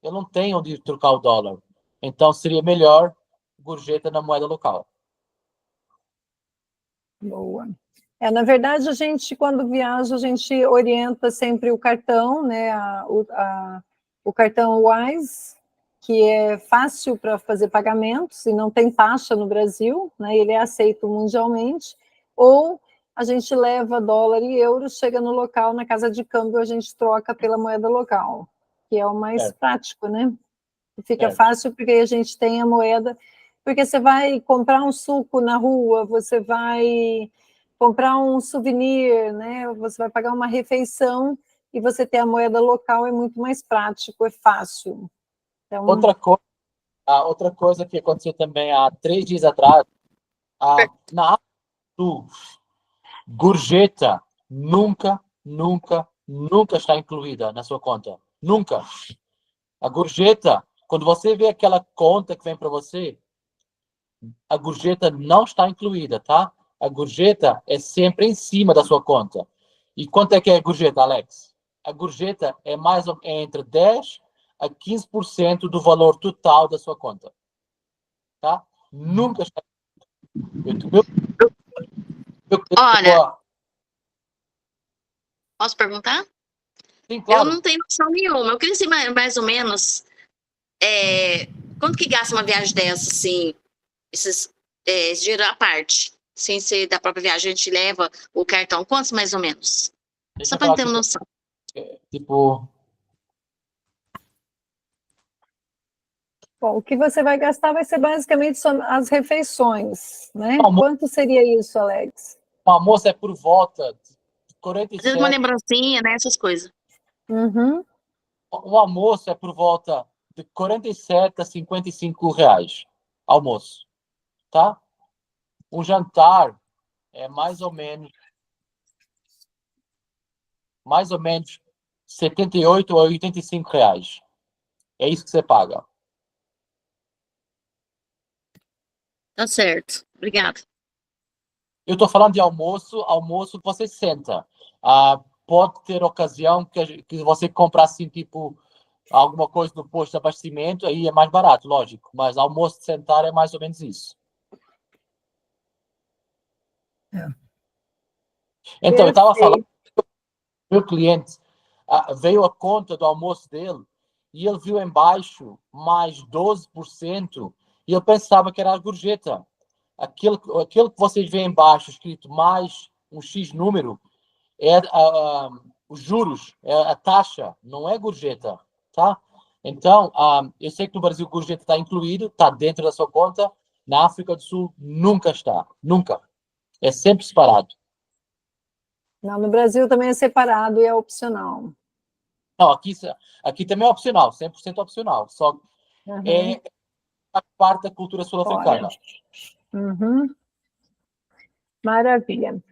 não tem onde trocar o dólar. Então, seria melhor gorjeta na moeda local. Boa. Na verdade, a gente, quando viaja, a gente orienta sempre o cartão, né? O cartão Wise, que é fácil para fazer pagamentos e não tem taxa no Brasil, né? Ele é aceito mundialmente. Ou a gente leva dólar e euro, chega no local, na casa de câmbio, a gente troca pela moeda local, que é o mais prático, né? Fica fácil porque a gente tem a moeda. Porque você vai comprar um suco na rua, você vai comprar um souvenir, né? Você vai pagar uma refeição e você ter a moeda local é muito mais prático, é fácil. Então, outra coisa que aconteceu também há 3 dias atrás, na África do Sul, gorjeta nunca está incluída na sua conta. Nunca. A gorjeta, quando você vê aquela conta que vem para você, a gorjeta não está incluída, tá? A gorjeta é sempre em cima da sua conta. E quanto é que é a gorjeta, Alex? A gorjeta é entre 10% a 15% do valor total da sua conta. Tá? Nunca está. Olha, posso perguntar? Sim, claro. Eu não tenho noção nenhuma. Eu queria saber mais ou menos quanto que gasta uma viagem dessa, assim, esse dinheiro à parte, sem ser da própria viagem, a gente leva o cartão, quantos mais ou menos? Deixa Só eu para falar ter aqui, uma noção. tipo, bom, o que você vai gastar vai ser basicamente só as refeições, né? Almoço. Quanto seria isso, Alex? o almoço é por volta de Às vezes uma 47. lembrancinha, né, essas coisas. Uhum. O almoço é por volta de 47 a 55 reais. Almoço. Tá? Um jantar é mais ou menos 78 a 85 reais. É isso que você paga. Tá certo. Obrigada. Eu estou falando de almoço que você senta. Pode ter ocasião que você compra assim, tipo, alguma coisa no posto de abastecimento, aí é mais barato, lógico. Mas almoço de sentar é mais ou menos isso. É. Então, eu estava a falar, Perfeito. meu cliente veio a conta do almoço dele e ele viu embaixo mais 12% e eu pensava que era a gorjeta. Aquele que vocês veem embaixo escrito mais um X número é os juros, é a taxa, não é gorjeta, tá? Então, eu sei que no Brasil gorjeta está incluído, está dentro da sua conta. Na África do Sul nunca está, nunca. É sempre separado. Não, no Brasil também é separado e é opcional. Não, aqui também é opcional, 100% opcional. Só Uhum. é a parte da cultura sul-africana. Uhum. Maravilha.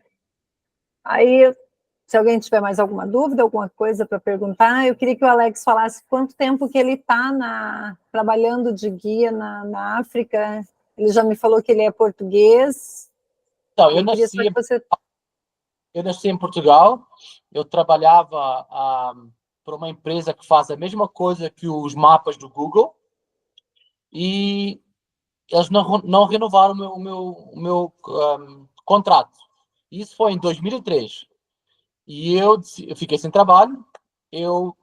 Aí, se alguém tiver mais alguma dúvida, alguma coisa para perguntar, eu queria que o Alex falasse quanto tempo que ele está trabalhando de guia na África. Ele já me falou que ele é português. Então, Eu queria só que você... eu nasci em Portugal, eu trabalhava para uma empresa que faz a mesma coisa que os mapas do Google e eles não renovaram o meu contrato. Isso foi em 2003. E eu fiquei sem trabalho, eu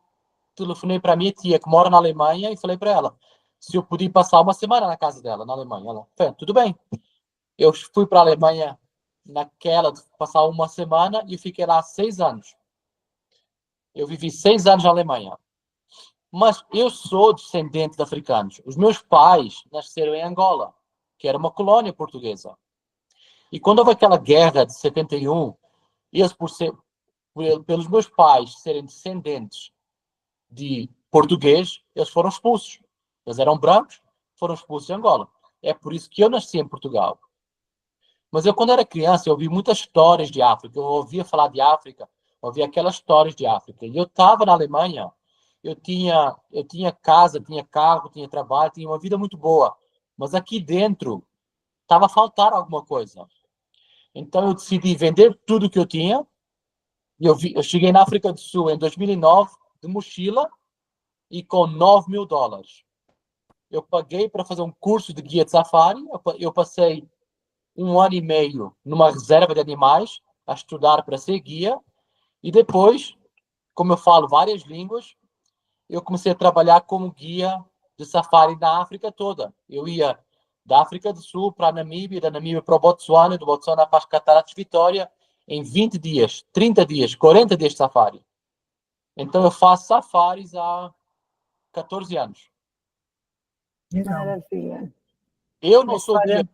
telefonei para a minha tia que mora na Alemanha e falei para ela se eu podia passar uma semana na casa dela, na Alemanha. Ela falou, tudo bem. Eu fui para a Alemanha naquela de passar uma semana e fiquei lá 6 anos. Eu vivi 6 anos na Alemanha. Mas eu sou descendente de africanos. Os meus pais nasceram em Angola, que era uma colônia portuguesa. E quando houve aquela guerra de 71, eles, pelos meus pais serem descendentes de português, eles foram expulsos. Eles eram brancos, foram expulsos de Angola. É por isso que eu nasci em Portugal. Mas eu, quando era criança, eu ouvi muitas histórias de África. Eu ouvia falar de África, ouvia aquelas histórias de África. E eu estava na Alemanha, eu tinha casa, tinha carro, tinha trabalho, tinha uma vida muito boa. Mas aqui dentro estava a faltar alguma coisa. Então eu decidi vender tudo que eu tinha. Eu cheguei na África do Sul em 2009, de mochila e com $9.000. Eu paguei para fazer um curso de guia de safari. Eu passei 1 ano e meio numa reserva de animais a estudar para ser guia. E depois, como eu falo várias línguas, eu comecei a trabalhar como guia de safari na África toda. Eu ia da África do Sul para a Namíbia, da Namíbia para o Botsuana, do Botsuana para as Cataratas Vitória, em 20 dias, 30 dias, 40 dias de safari. Então eu faço safaris há 14 anos. Legal. Maravilha. Eu Uma não sou guia. história...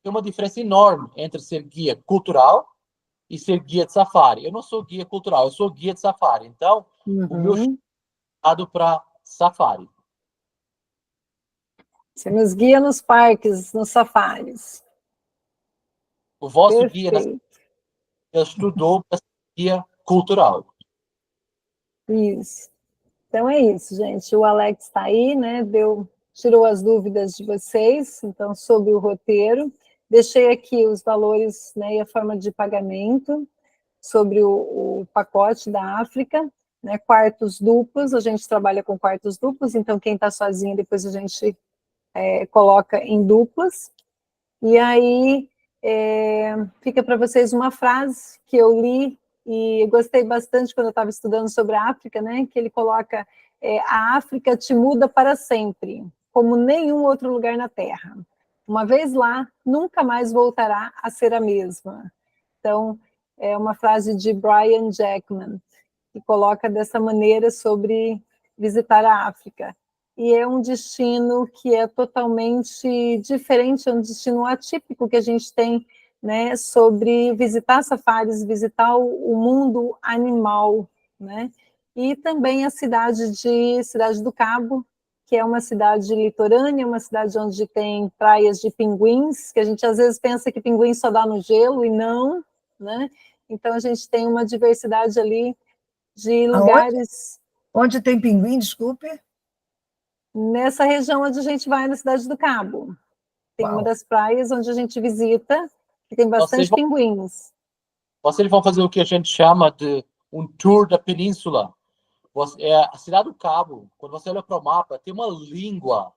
Tem uma diferença enorme entre ser guia cultural e ser guia de safari. Eu não sou guia cultural, eu sou guia de safari. Então, o meu Uhum. chamado para safari. Você nos guia nos parques, nos safaris. O vosso guia Perfeito. ele estudou para ser guia cultural. Isso. Então é isso, gente. O Alex está aí, né? Tirou as dúvidas de vocês, então, sobre o roteiro. Deixei aqui os valores, né, e a forma de pagamento sobre o pacote da África, né? Quartos duplos, a gente trabalha com quartos duplos, então quem está sozinho, depois a gente coloca em duplas. E aí fica para vocês uma frase que eu li e gostei bastante quando eu estava estudando sobre a África, né? Que ele coloca: a África te muda para sempre, como nenhum outro lugar na Terra. Uma vez lá, nunca mais voltará a ser a mesma. Então, é uma frase de Brian Jackman, que coloca dessa maneira sobre visitar a África. E é um destino que é totalmente diferente, é um destino atípico que a gente tem, né, sobre visitar safaris, visitar o mundo animal, né? E também a Cidade do Cabo, que é uma cidade litorânea, uma cidade onde tem praias de pinguins, que a gente às vezes pensa que pinguim só dá no gelo, e não, né? Então a gente tem uma diversidade ali de lugares. Onde tem pinguim, desculpe? Nessa região onde a gente vai, na Cidade do Cabo. Tem uma das praias onde a gente visita, que tem bastante pinguins. Vocês vão fazer o que a gente chama de um tour da península. A Cidade do Cabo, quando você olha para o mapa, tem uma língua.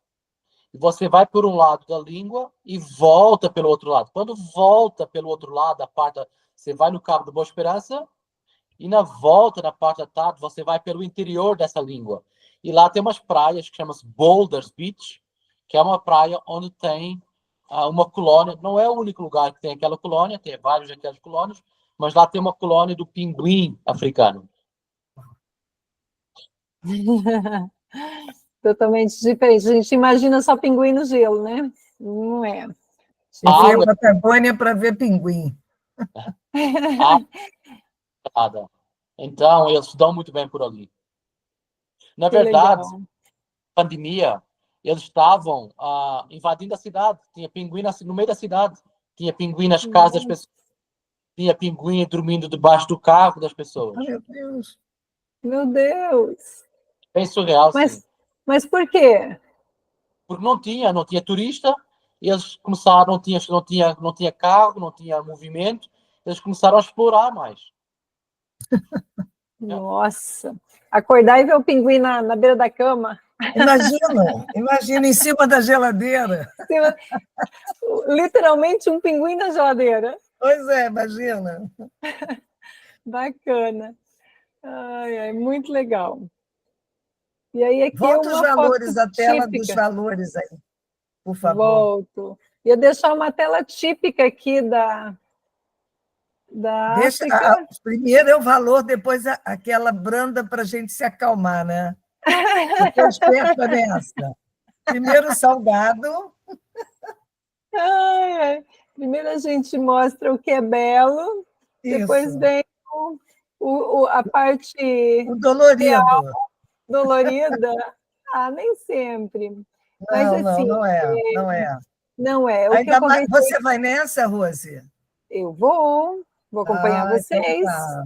E você vai por um lado da língua e volta pelo outro lado. Quando volta pelo outro lado, você vai no Cabo da Boa Esperança e na volta, na parte da tarde, você vai pelo interior dessa língua. E lá tem umas praias que chamam-se Boulders Beach, que é uma praia onde tem uma colônia. Não é o único lugar que tem aquela colônia, tem vários daquelas colônias, mas lá tem uma colônia do pinguim africano. Totalmente diferente. A gente imagina só pinguim no gelo, né? Não é. Eu fui à água Patagônia para ver pinguim. Nada. Então, eles se dão muito bem por ali. Na Que verdade, legal. pandemia, eles estavam invadindo a cidade. Tinha pinguim no meio da cidade. Tinha pinguim nas casas das pessoas. Tinha pinguim dormindo debaixo do carro das pessoas. Oh, meu Deus. Meu Deus. Bem surreal, sim. Mas por quê? Porque não tinha turista. Eles começaram, não tinha carro, não tinha movimento. Eles começaram a explorar mais. Nossa. Acordar e ver o pinguim na beira da cama. Imagina em cima da geladeira. Literalmente um pinguim na geladeira. Pois é, imagina. Bacana. Ai, ai, muito legal. E aí aqui Volta é os uma valores, foto a tela dos típica. valores aí, por favor. Volto. Ia deixar uma tela típica aqui da África. Primeiro é o valor, depois aquela branda para a gente se acalmar, né? Eu estou esperta nessa. Primeiro o salgado. Ai, ai. Primeiro a gente mostra o que é belo, depois Isso. vem a parte O dolorido. dolorida. Ah, nem sempre. Mas assim, Não é, não é. não é. O que Ainda eu mais, conversei, você vai nessa, Rose? eu vou acompanhar Então vocês. tá.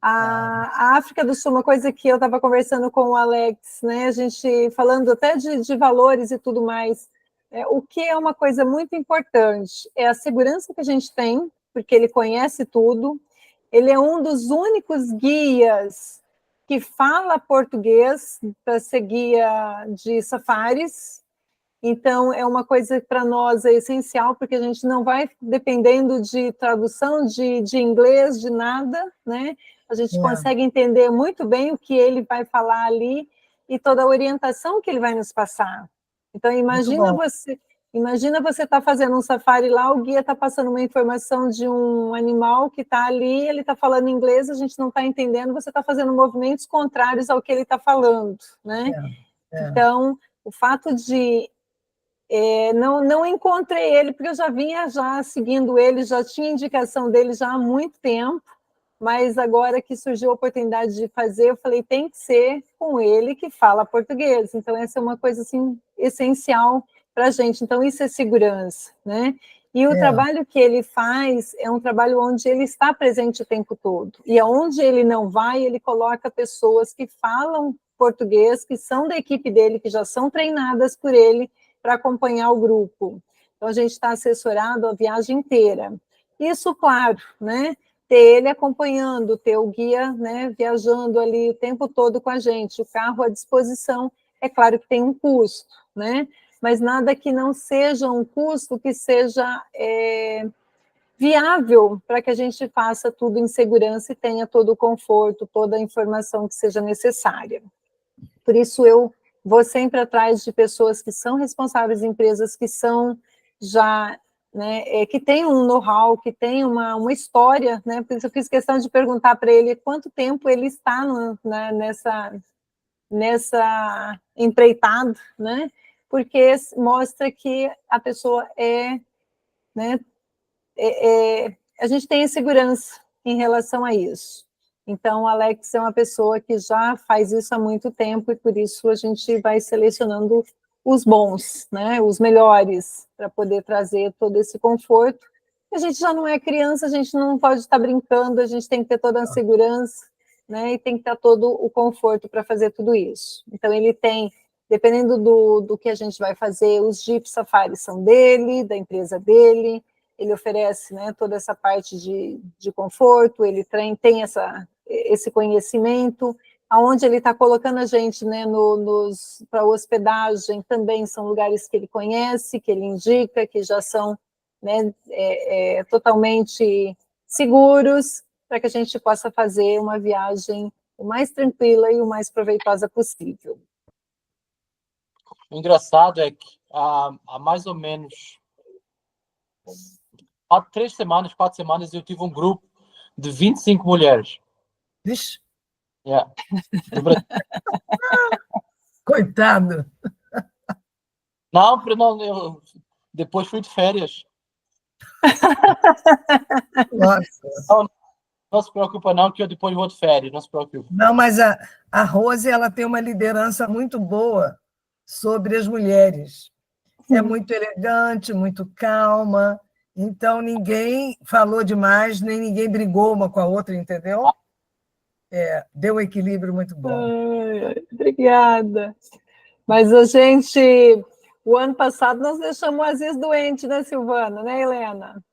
A África do Sul, uma coisa que eu estava conversando com o Alex, né? A gente falando até de valores e tudo mais. O que é uma coisa muito importante é a segurança que a gente tem, porque ele conhece tudo. Ele é um dos únicos guias que fala português para ser guia de safaris. Então, é uma coisa que para nós é essencial, porque a gente não vai dependendo de tradução de inglês, de nada, né? A gente consegue entender muito bem o que ele vai falar ali e toda a orientação que ele vai nos passar. Então, imagina você estar fazendo um safari lá, o guia está passando uma informação de um animal que está ali, ele está falando inglês, a gente não está entendendo, você está fazendo movimentos contrários ao que ele está falando, né? Então, o fato de não encontrei ele, porque eu já vinha seguindo ele, já tinha indicação dele já há muito tempo, mas agora que surgiu a oportunidade de fazer, eu falei, tem que ser com ele que fala português. Então, essa é uma coisa assim, essencial para a gente. Então, isso é segurança, né? E o trabalho que ele faz é um trabalho onde ele está presente o tempo todo. E aonde ele não vai, ele coloca pessoas que falam português, que são da equipe dele, que já são treinadas por ele, para acompanhar o grupo. Então, a gente está assessorado a viagem inteira. Isso, claro, né? Ter ele acompanhando, ter o guia, né, viajando ali o tempo todo com a gente, o carro à disposição, é claro que tem um custo, né? Mas nada que não seja um custo que seja viável para que a gente faça tudo em segurança e tenha todo o conforto, toda a informação que seja necessária. Por isso, eu vou sempre atrás de pessoas que são responsáveis, empresas que são já, né, que tem um know-how, que tem uma história, né, por isso eu fiz questão de perguntar para ele quanto tempo ele está nessa empreitada, né, porque mostra que a pessoa né, a gente tem segurança em relação a isso. Então, o Alex é uma pessoa que já faz isso há muito tempo e por isso a gente vai selecionando os bons, né, os melhores, para poder trazer todo esse conforto. A gente já não é criança, a gente não pode estar brincando, a gente tem que ter toda a segurança, né, e tem que ter todo o conforto para fazer tudo isso. Então, ele tem, dependendo do que a gente vai fazer, os Jeep Safari são dele, da empresa dele, ele oferece, né, toda essa parte de conforto, ele tem esse conhecimento, aonde ele está colocando a gente, né, para hospedagem, também são lugares que ele conhece, que ele indica, que já são, né, totalmente seguros, para que a gente possa fazer uma viagem o mais tranquila e o mais proveitosa possível. O engraçado é que há mais ou menos 4 semanas, eu tive um grupo de 25 mulheres. Vixe, Yeah. Do Brasil. coitado. Não, eu depois fui de férias. Nossa. Não se preocupa não, que eu depois vou de férias, não se preocupe. Não, mas a Rose ela tem uma liderança muito boa sobre as mulheres. É muito elegante, muito calma. Então, ninguém falou demais, nem ninguém brigou uma com a outra, entendeu? Deu um equilíbrio muito bom. Obrigada. Mas o ano passado nós deixamos o Aziz doente, né, Silvana, né, Helena?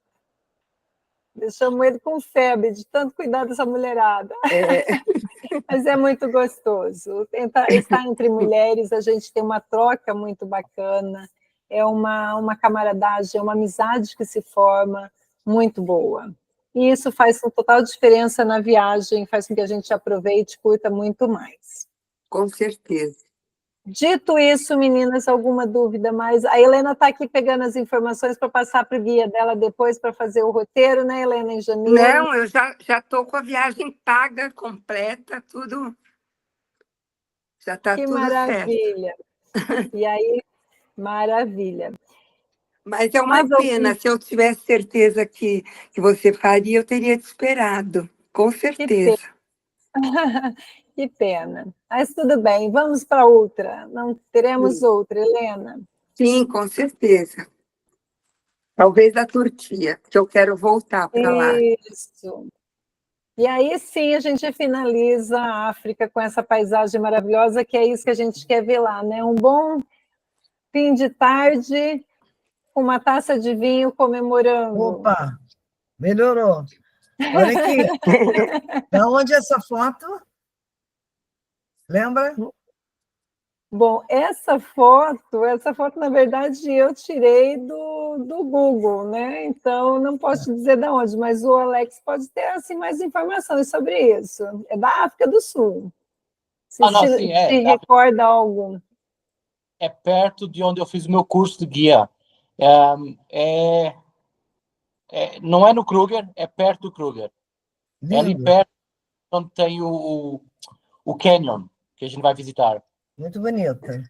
Deixamos ele com febre, de tanto cuidar dessa mulherada. Mas é muito gostoso. Estar entre mulheres, a gente tem uma troca muito bacana, é uma camaradagem, é uma amizade que se forma muito boa. E isso faz uma total diferença na viagem, faz com que a gente aproveite e curta muito mais. Com certeza. Dito isso, meninas, alguma dúvida mais? A Helena está aqui pegando as informações para passar para o guia dela depois para fazer o roteiro, né, Helena, em janeiro? Não, eu já estou com a viagem paga, completa, tudo. Já está Que tudo maravilha! certo. E aí, maravilha. Mas é uma pena, se eu tivesse certeza que você faria, eu teria te esperado, com certeza. Que pena. Mas tudo bem, vamos para outra. Não teremos outra, Helena? Sim, com certeza. Talvez a Turquia, que eu quero voltar para lá. Isso. E aí sim a gente finaliza a África com essa paisagem maravilhosa, que é isso que a gente quer ver lá, né? Um bom fim de tarde, com uma taça de vinho comemorando. Opa, melhorou. Olha aqui. Da onde é essa foto? Lembra? Bom, essa foto, na verdade, eu tirei do Google, né? Então, não posso te dizer de onde, mas o Alex pode ter assim, mais informações sobre isso. É da África do Sul. Se te recorda algo? É perto de onde eu fiz o meu curso de guia. Não é no Kruger, é perto do Kruger. Lindo. É ali perto onde tem o Canyon, que a gente vai visitar. Muito bonita.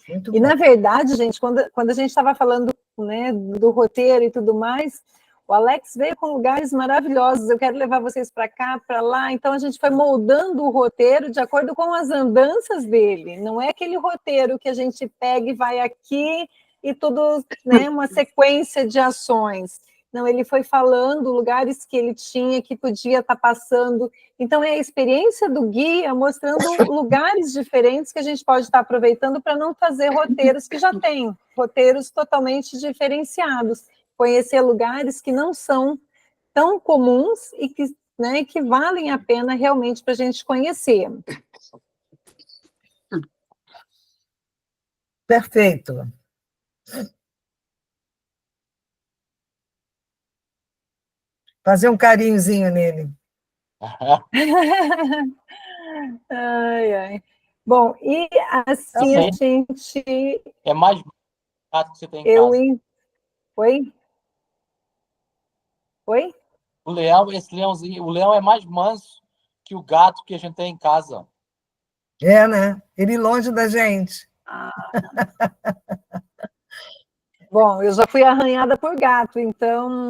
Muito E, bom. na verdade, gente, quando a gente estava falando, né, do roteiro e tudo mais, o Alex veio com lugares maravilhosos. Eu quero levar vocês para cá, para lá. Então, a gente foi moldando o roteiro de acordo com as andanças dele. Não é aquele roteiro que a gente pega e vai aqui e tudo, né, uma sequência de ações. Não, ele foi falando lugares que ele tinha, que podia estar passando. Então, é a experiência do guia mostrando lugares diferentes que a gente pode estar aproveitando para não fazer roteiros que já tem, roteiros totalmente diferenciados. Conhecer lugares que não são tão comuns e que, né, que valem a pena realmente para a gente conhecer. Perfeito. Fazer um carinhozinho nele. Ai, ai. Bom, e assim a gente... É mais gato que você tem em casa. Oi? Oi? O leão é mais manso que o gato que a gente tem em casa. É, né? Ele longe da gente. Bom, eu já fui arranhada por gato, então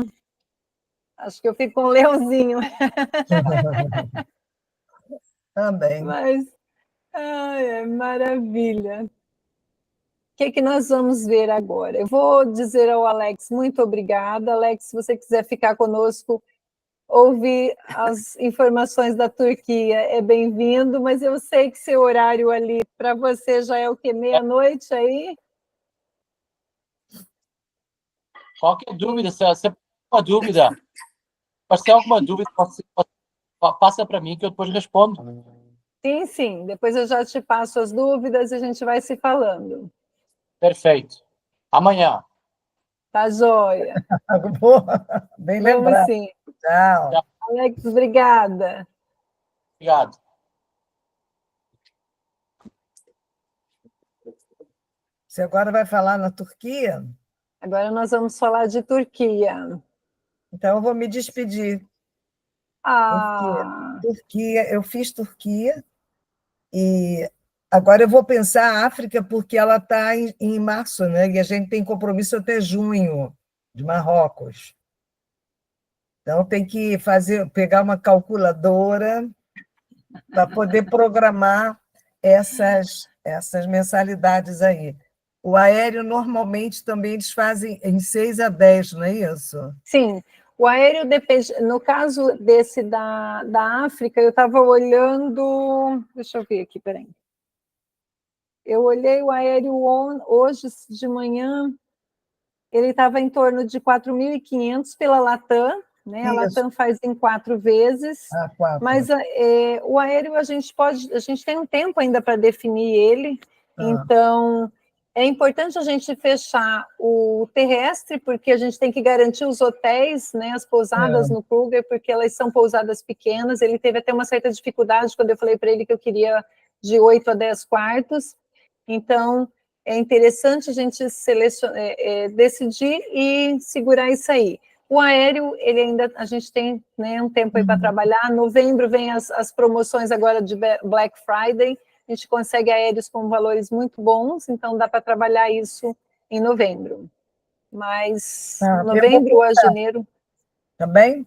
acho que eu fico com um leãozinho. Também. Mas, maravilha. O que nós vamos ver agora? Eu vou dizer ao Alex, muito obrigada. Alex, se você quiser ficar conosco, ouvir as informações da Turquia, é bem-vindo, mas eu sei que seu horário ali, para você, já é o quê? Meia-noite aí? Qualquer dúvida, se você tem alguma dúvida, pode ser alguma dúvida, passa para mim que eu depois respondo. Sim, sim. Depois eu já te passo as dúvidas e a gente vai se falando. Perfeito. Amanhã. Tá joia. Boa, bem Vamos lembrado. sim. Tchau. Alex, obrigada. Obrigado. Você agora vai falar na Turquia? Agora nós vamos falar de Turquia. Então, eu vou me despedir. Ah, Turquia, eu fiz Turquia e agora eu vou pensar a África porque ela está em março, né? E a gente tem compromisso até junho de Marrocos. Então tem que pegar uma calculadora para poder programar essas mensalidades aí. O aéreo normalmente também eles fazem em 6 a 10, não é isso? sim. O aéreo depende. No caso desse da África, eu estava olhando. Deixa eu ver aqui, peraí. Eu olhei o aéreo hoje de manhã, ele estava em torno de 4.500 pela Latam, né? A Isso. Latam faz em 4 vezes, 4. mas o aéreo a gente tem um tempo ainda para definir ele, então é importante a gente fechar o terrestre, porque a gente tem que garantir os hotéis, né? As pousadas no Kruger, porque elas são pousadas pequenas. Ele teve até uma certa dificuldade quando eu falei para ele que eu queria de 8 a 10 quartos. Então, é interessante a gente decidir e segurar isso aí. O aéreo, a gente tem, né, um tempo aí para trabalhar. Novembro vem as promoções agora de Black Friday. A gente consegue aéreos com valores muito bons, então dá para trabalhar isso em novembro. Mas novembro a janeiro. Tá bem?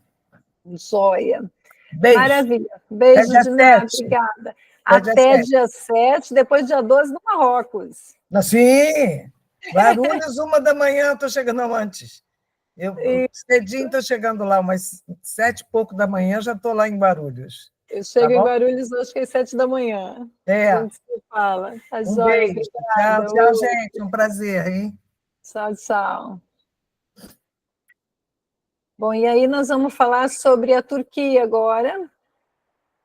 Joia. Beijo. Maravilha. Beijo Até de dia nada, 7. obrigada. Até Até dia dia 7, depois dia 12 no Marrocos. Sim! Guarulhos, 1h estou chegando antes. Eu cedinho estou chegando lá, umas 7 e pouco da manhã já estou lá em Guarulhos. Eu chego em Guarulhos, acho que às 7 da manhã. É. A gente se fala. Tá Um joia, beijo. obrigada. Tchau, gente. Um prazer, hein? Tchau, tchau. Bom, e aí nós vamos falar sobre a Turquia agora.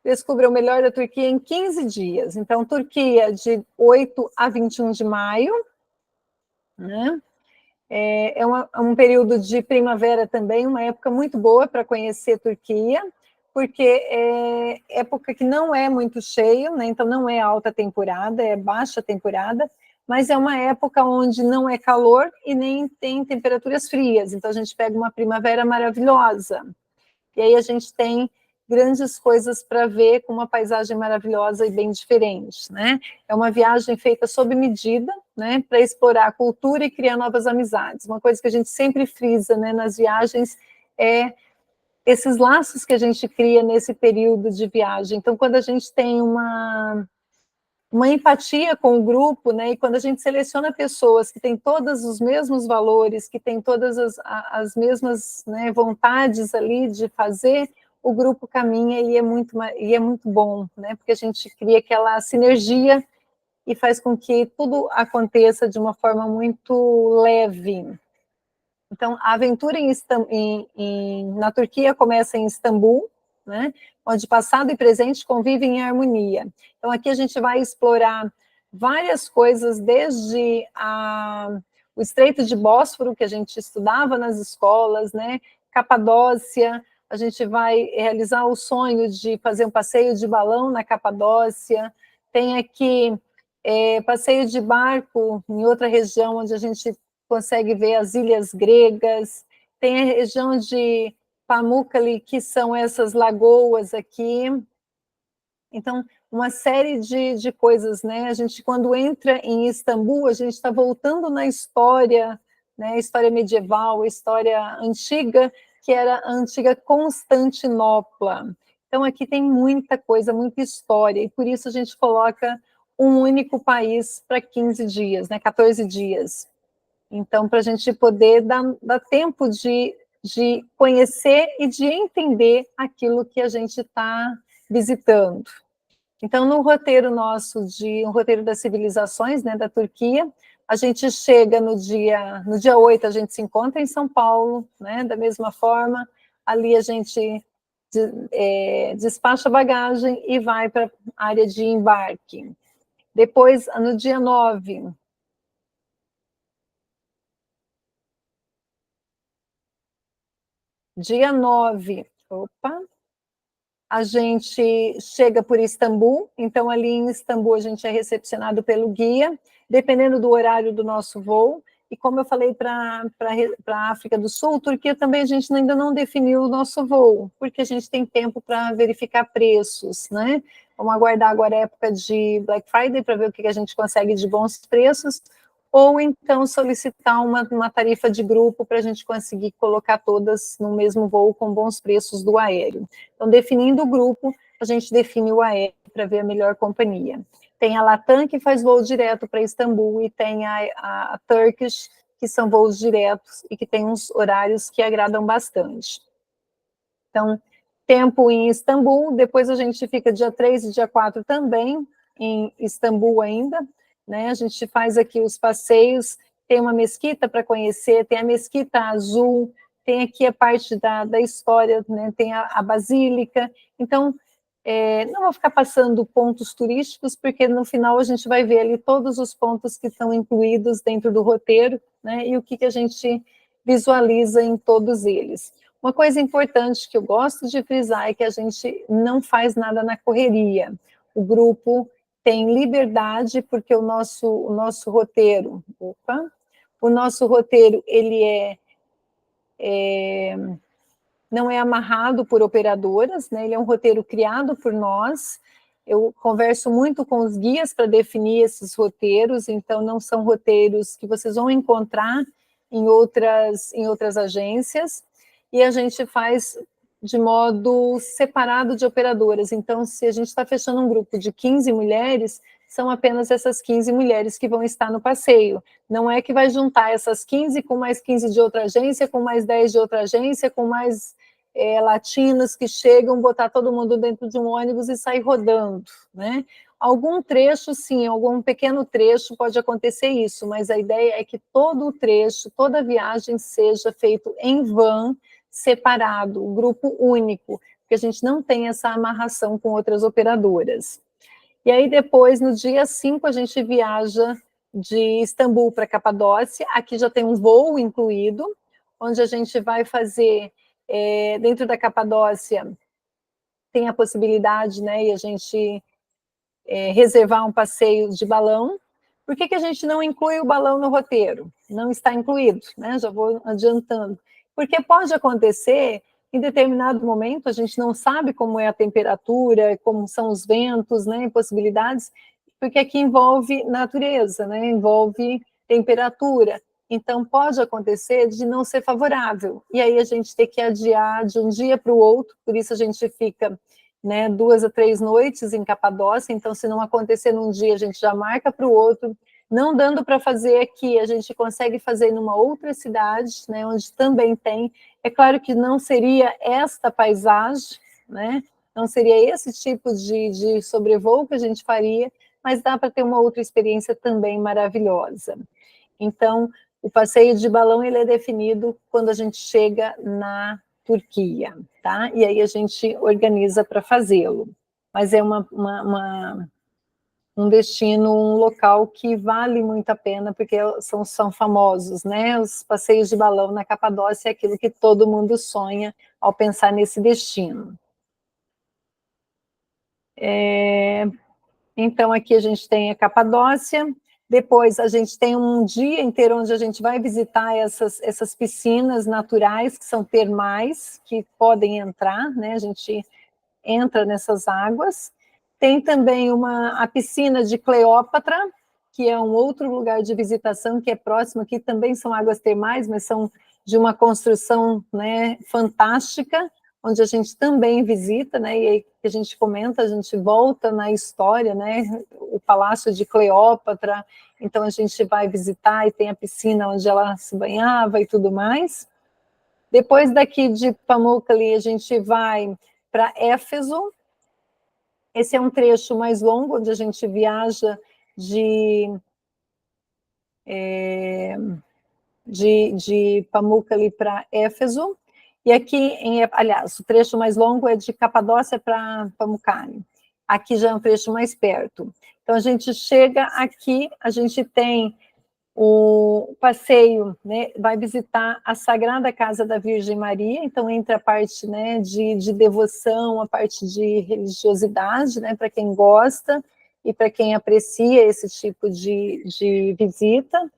Descubra o melhor da Turquia em 15 dias. Então, Turquia de 8 a 21 de maio, né? É um período de primavera também, uma época muito boa para conhecer a Turquia, porque é época que não é muito cheio, né? Então não é alta temporada, é baixa temporada, mas é uma época onde não é calor e nem tem temperaturas frias, então a gente pega uma primavera maravilhosa. E aí a gente tem grandes coisas para ver, com uma paisagem maravilhosa e bem diferente, né? É uma viagem feita sob medida, né, para explorar a cultura e criar novas amizades. Uma coisa que a gente sempre frisa, né, nas viagens é esses laços que a gente cria nesse período de viagem. Então, quando a gente tem uma empatia com o grupo, né, e quando a gente seleciona pessoas que têm todos os mesmos valores, que têm todas as mesmas, né, vontades ali de fazer, o grupo caminha e é muito bom, né, porque a gente cria aquela sinergia e faz com que tudo aconteça de uma forma muito leve. Então, a aventura na Turquia começa em Istambul, né, onde passado e presente convivem em harmonia. Então, aqui a gente vai explorar várias coisas, desde o Estreito de Bósforo, que a gente estudava nas escolas, né, Capadócia, a gente vai realizar o sonho de fazer um passeio de balão na Capadócia, tem aqui passeio de barco em outra região, onde a gente consegue ver as ilhas gregas, tem a região de Pamukkale, que são essas lagoas aqui. Então, uma série de coisas, né? A gente, quando entra em Istambul, a gente está voltando na história, né? História medieval, história antiga, que era a antiga Constantinopla. Então, aqui tem muita coisa, muita história, e por isso a gente coloca um único país para 15 dias, né? 14 dias. Então, para a gente poder dar tempo de conhecer e de entender aquilo que a gente está visitando. Então, no roteiro nosso, um roteiro das civilizações, né, da Turquia, a gente chega no dia 8, a gente se encontra em São Paulo, né, da mesma forma, ali a gente despacha a bagagem e vai para a área de embarque. Depois, no dia 9, a gente chega por Istambul, então ali em Istambul a gente é recepcionado pelo guia, dependendo do horário do nosso voo, e como eu falei para a África do Sul, Turquia também a gente ainda não definiu o nosso voo, porque a gente tem tempo para verificar preços, né? Vamos aguardar agora a época de Black Friday para ver o que a gente consegue de bons preços, ou então solicitar uma tarifa de grupo para a gente conseguir colocar todas no mesmo voo com bons preços do aéreo. Então, definindo o grupo, a gente define o aéreo para ver a melhor companhia. Tem a Latam, que faz voo direto para Istambul, e tem a Turkish, que são voos diretos e que tem uns horários que agradam bastante. Então, tempo em Istambul, depois a gente fica dia 3 e dia 4 também em Istambul ainda, né? A gente faz aqui os passeios, tem uma mesquita para conhecer, tem a Mesquita Azul, tem aqui a parte da história, né? Tem a Basílica. Então, não vou ficar passando pontos turísticos, porque no final a gente vai ver ali todos os pontos que estão incluídos dentro do roteiro, né? E o que a gente visualiza em todos eles. Uma coisa importante que eu gosto de frisar é que a gente não faz nada na correria. O grupo tem liberdade, porque o nosso roteiro, o nosso roteiro, ele não é amarrado por operadoras, né? Ele é um roteiro criado por nós. Eu converso muito com os guias para definir esses roteiros, então não são roteiros que vocês vão encontrar em outras agências, e a gente faz de modo separado de operadoras. Então, se a gente está fechando um grupo de 15 mulheres, são apenas essas 15 mulheres que vão estar no passeio. Não é que vai juntar essas 15 com mais 15 de outra agência, com mais 10 de outra agência, com mais latinos que chegam, botar todo mundo dentro de um ônibus e sair rodando, né? Algum trecho, sim, algum pequeno trecho pode acontecer isso, mas a ideia é que todo o trecho, toda a viagem seja feito em van, separado, um grupo único, porque a gente não tem essa amarração com outras operadoras. E aí depois, no dia 5, a gente viaja de Istambul para Capadócia, aqui já tem um voo incluído, onde a gente vai fazer, dentro da Capadócia, tem a possibilidade, né, e a gente reservar um passeio de balão. Por que a gente não inclui o balão no roteiro? Não está incluído, né? Já vou adiantando. Porque pode acontecer, em determinado momento, a gente não sabe como é a temperatura, como são os ventos, né? Possibilidades, porque aqui envolve natureza, né? Envolve temperatura. Então, pode acontecer de não ser favorável. E aí a gente tem que adiar de um dia para o outro, por isso a gente fica, né, 2 a 3 noites em Capadócia. Então, se não acontecer num dia, a gente já marca para o outro. Não dando para fazer aqui, a gente consegue fazer numa outra cidade, né, onde também tem. É claro que não seria esta paisagem, né, não seria esse tipo de sobrevoo que a gente faria, mas dá para ter uma outra experiência também maravilhosa. Então, o passeio de balão, ele é definido quando a gente chega na Turquia, tá? E aí a gente organiza para fazê-lo. Mas é um destino, um local que vale muito a pena, porque são famosos, né? Os passeios de balão na Capadócia é aquilo que todo mundo sonha ao pensar nesse destino. Então, aqui a gente tem a Capadócia. Depois a gente tem um dia inteiro onde a gente vai visitar essas piscinas naturais, que são termais, que podem entrar, né? A gente entra nessas águas. Tem também a piscina de Cleópatra, que é um outro lugar de visitação que é próximo aqui, também são águas termais, mas são de uma construção, né, fantástica, onde a gente também visita, né, e aí que a gente comenta, a gente volta na história, né, o Palácio de Cleópatra, então a gente vai visitar e tem a piscina onde ela se banhava e tudo mais. Depois daqui de Pamukkale, a gente vai para Éfeso. Esse é um trecho mais longo, onde a gente viaja de Pamukkale para Éfeso, E aqui, aliás, o trecho mais longo é de Capadócia para Pamukkale. Aqui já é um trecho mais perto. Então, a gente chega aqui, a gente tem o passeio, né, vai visitar a Sagrada Casa da Virgem Maria, então entra a parte, né, de devoção, a parte de religiosidade, né, para quem gosta e para quem aprecia esse tipo de visita,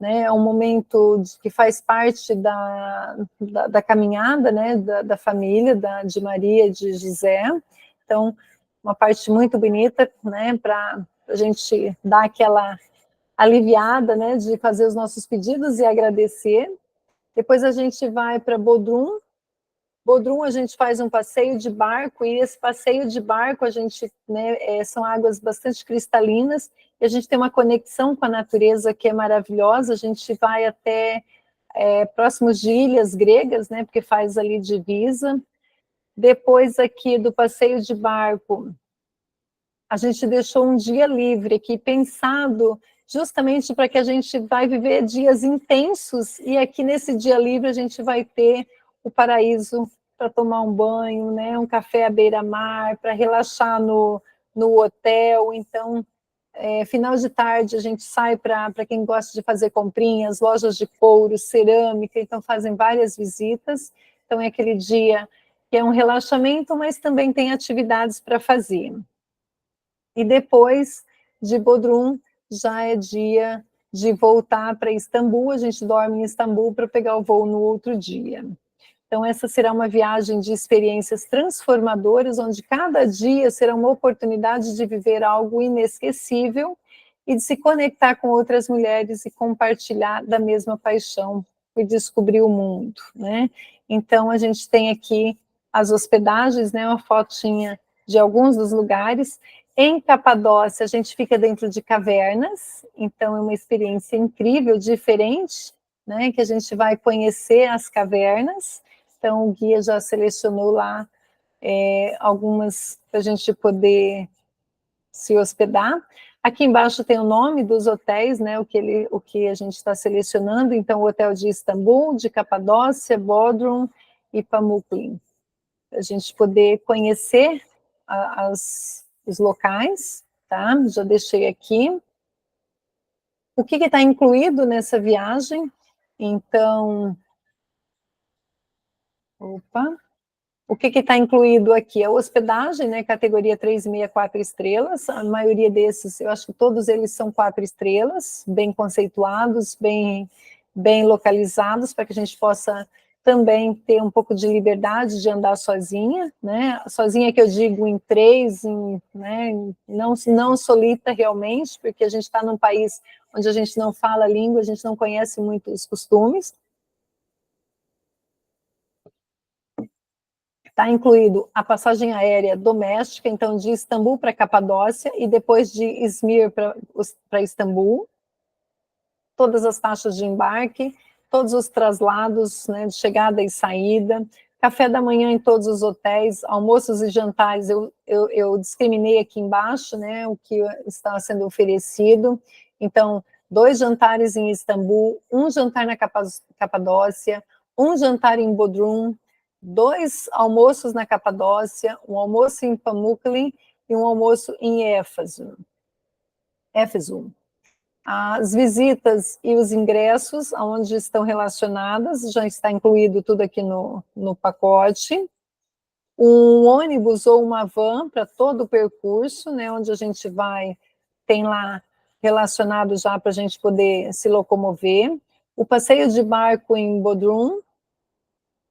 né, é um momento que faz parte da caminhada, né, da família, de Maria e de José, então, uma parte muito bonita, né, para a gente dar aquela aliviada, né, de fazer os nossos pedidos e agradecer. Depois a gente vai para Bodrum. Bodrum a gente faz um passeio de barco, e esse passeio de barco a gente, né, são águas bastante cristalinas, e a gente tem uma conexão com a natureza que é maravilhosa, a gente vai até próximos de ilhas gregas, né, porque faz ali divisa. Depois aqui do passeio de barco, a gente deixou um dia livre aqui, pensado justamente para que a gente vai viver dias intensos, e aqui nesse dia livre a gente vai ter o paraíso para tomar um banho, né, um café à beira-mar, para relaxar no hotel. Então, final de tarde a gente sai para quem gosta de fazer comprinhas, lojas de couro, cerâmica, então fazem várias visitas. Então é aquele dia que é um relaxamento, mas também tem atividades para fazer. E depois de Bodrum, já é dia de voltar para Istambul, a gente dorme em Istambul para pegar o voo no outro dia. Então, essa será uma viagem de experiências transformadoras, onde cada dia será uma oportunidade de viver algo inesquecível e de se conectar com outras mulheres e compartilhar da mesma paixão por descobrir o mundo, né? Então, a gente tem aqui as hospedagens, né, uma fotinha de alguns dos lugares. Em Capadócia, a gente fica dentro de cavernas, então é uma experiência incrível, diferente, né, que a gente vai conhecer as cavernas. Então, o guia já selecionou lá algumas para a gente poder se hospedar. Aqui embaixo tem o nome dos hotéis, né, o que a gente está selecionando. Então, o hotel de Istambul, de Capadócia, Bodrum e Pamukkale. Para a gente poder conhecer os locais, tá? Já deixei aqui. O que está incluído nessa viagem? Então, o que está incluído aqui? A hospedagem, né, categoria 3,5 a 4 estrelas, a maioria desses, eu acho que todos eles são 4 estrelas, bem conceituados, bem localizados, para que a gente possa também ter um pouco de liberdade de andar sozinha, né, sozinha que eu digo em 3, né, não solita realmente, porque a gente está num país onde a gente não fala a língua, a gente não conhece muito os costumes. Está incluído a passagem aérea doméstica, então de Istambul para Capadócia, e depois de Izmir para Istambul, todas as taxas de embarque, todos os traslados, né, de chegada e saída, café da manhã em todos os hotéis, almoços e jantares, eu discriminei aqui embaixo, né, o que está sendo oferecido. Então, 2 jantares em Istambul, 1 jantar na Capadócia, 1 jantar em Bodrum, 2 almoços na Capadócia, 1 almoço em Pamukkale e 1 almoço em Éfeso. As visitas e os ingressos, onde estão relacionadas, já está incluído tudo aqui no pacote. Um ônibus ou uma van para todo o percurso, né, onde a gente vai, tem lá relacionado já para a gente poder se locomover. O passeio de barco em Bodrum.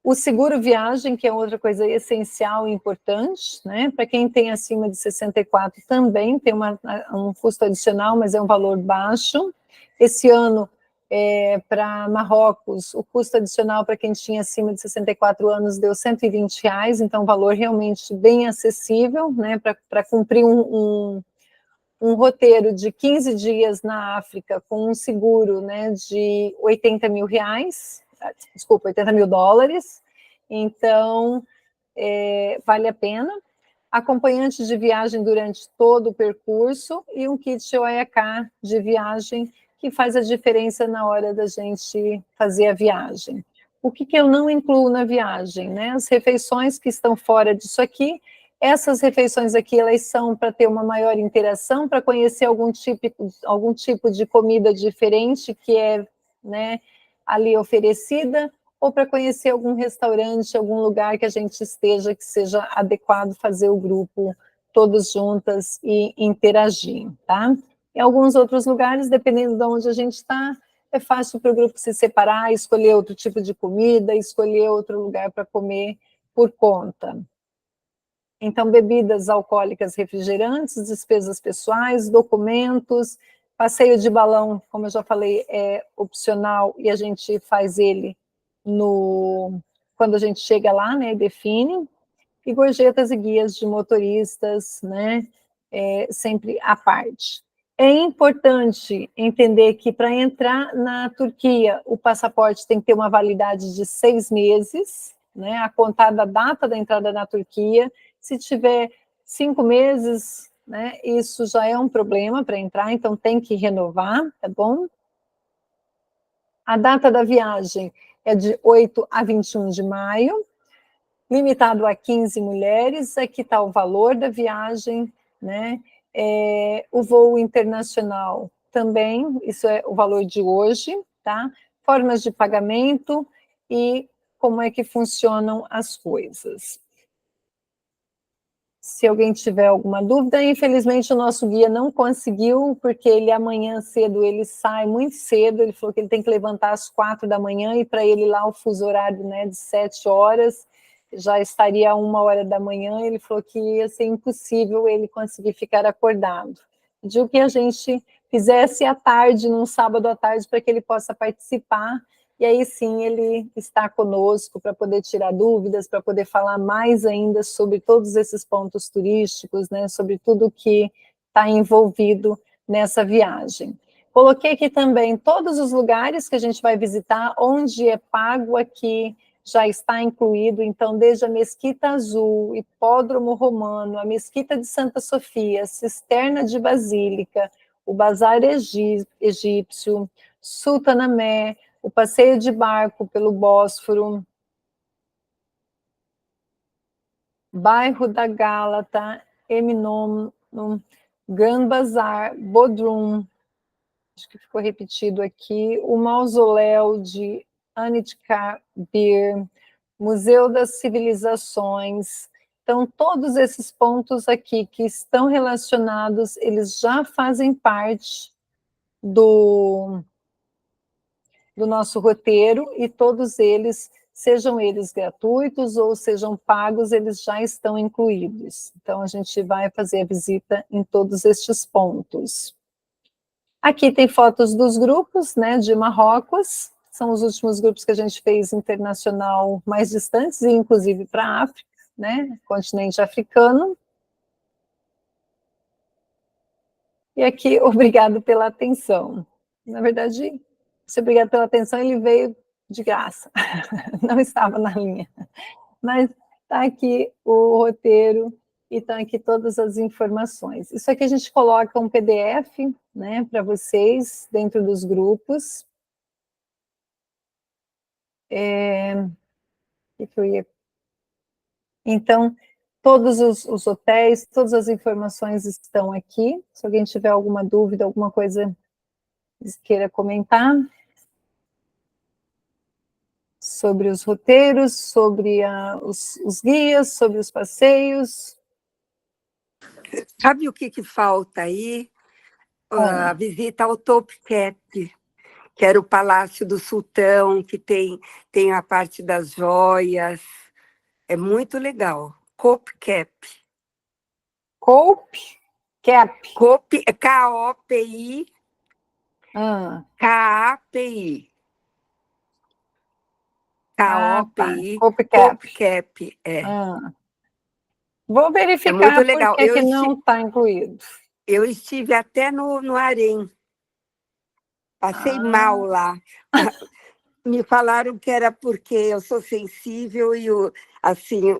O seguro viagem, que é outra coisa essencial e importante, né? Para quem tem acima de 64 também tem um custo adicional, mas é um valor baixo. Esse ano, para Marrocos, o custo adicional para quem tinha acima de 64 anos deu R$120, então um valor realmente bem acessível, né? Para cumprir um roteiro de 15 dias na África com um seguro, né, de R$80 mil, desculpa, $80 mil, então vale a pena. Acompanhante de viagem durante todo o percurso e um kit OEK de viagem que faz a diferença na hora da gente fazer a viagem. o que eu não incluo na viagem, né? As refeições que estão fora disso aqui, essas refeições aqui, elas são para ter uma maior interação, para conhecer algum tipo de comida diferente que é, né, ali oferecida, ou para conhecer algum restaurante, algum lugar que a gente esteja, que seja adequado fazer o grupo todos juntas e interagir, tá? Em alguns outros lugares, dependendo de onde a gente está, é fácil para o grupo se separar, escolher outro tipo de comida, escolher outro lugar para comer por conta. Então, bebidas alcoólicas, refrigerantes, despesas pessoais, documentos, passeio de balão, como eu já falei, é opcional e a gente faz ele quando a gente chega lá, né, define, e gorjetas e guias de motoristas, né, sempre à parte. É importante entender que para entrar na Turquia, o passaporte tem que ter uma validade de 6 meses, né, a contar da data da entrada na Turquia. Se tiver 5 meses, né, isso já é um problema para entrar, então tem que renovar, tá bom? A data da viagem é de 8 a 21 de maio, limitado a 15 mulheres, aqui está o valor da viagem, né? O voo internacional também, isso é o valor de hoje, tá? Formas de pagamento e como é que funcionam as coisas. Se alguém tiver alguma dúvida, infelizmente o nosso guia não conseguiu, porque ele amanhã cedo, ele sai muito cedo, ele falou que ele tem que levantar às 4 da manhã, e para ele lá o fuso horário, né, de 7 horas, já estaria 1 hora da manhã, ele falou que ia ser impossível ele conseguir ficar acordado. Pediu que a gente fizesse à tarde, num sábado à tarde, para que ele possa participar, e aí sim ele está conosco para poder tirar dúvidas, para poder falar mais ainda sobre todos esses pontos turísticos, né, sobre tudo que está envolvido nessa viagem. Coloquei aqui também todos os lugares que a gente vai visitar, onde é pago aqui, já está incluído, então desde a Mesquita Azul, Hipódromo Romano, a Mesquita de Santa Sofia, Cisterna de Basílica, o Bazar Egípcio, Sultanahmet, o passeio de barco pelo Bósforo, bairro da Gálata, Eminönü, Grand Bazar, Bodrum, acho que ficou repetido aqui, o mausoléu de Anıtkabir, Museu das Civilizações. Então, todos esses pontos aqui que estão relacionados, eles já fazem parte do nosso roteiro, e todos eles, sejam eles gratuitos ou sejam pagos, eles já estão incluídos. Então, a gente vai fazer a visita em todos estes pontos. Aqui tem fotos dos grupos, né, de Marrocos, são os últimos grupos que a gente fez internacional mais distantes, e inclusive para a África, né, continente africano. E aqui, obrigado pela atenção. Na verdade, esse obrigado pela atenção, ele veio de graça, não estava na linha. Mas está aqui o roteiro e estão aqui todas as informações. Isso aqui a gente coloca um PDF, né, para vocês, dentro dos grupos. Então, todos os hotéis, todas as informações estão aqui. Se alguém tiver alguma dúvida, alguma coisa que queira comentar sobre os roteiros, sobre os guias, sobre os passeios. Sabe o que falta aí? A visita ao Topkapi, que era o Palácio do Sultão, que tem a parte das joias. É muito legal. Topkapi. Topkapi. K-O-P-I. K-A-P-I. K-O-P-I. Topkapi. Vou verificar muito legal. Por que não está incluído. Eu estive até no Harém. Passei mal lá. Me falaram que era porque eu sou sensível e o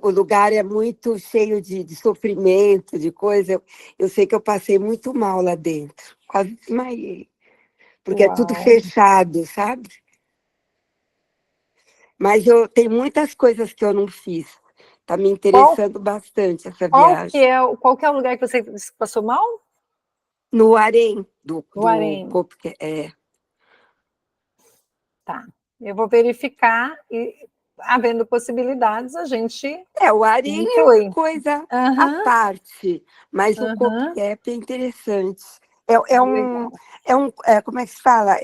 lugar é muito cheio de sofrimento, de coisa. Eu sei que eu passei muito mal lá dentro. Quase desmaiei. Porque é tudo fechado, sabe? Mas tem muitas coisas que eu não fiz. Está me interessando bastante essa Qual que viagem. qual que é o lugar que você passou mal? No Harém, do Harém. Tá. Eu vou verificar e, havendo possibilidades, a gente O Harém é inclui. uma coisa Aham, à parte, mas o aham. Copiep é interessante. Como é que se fala?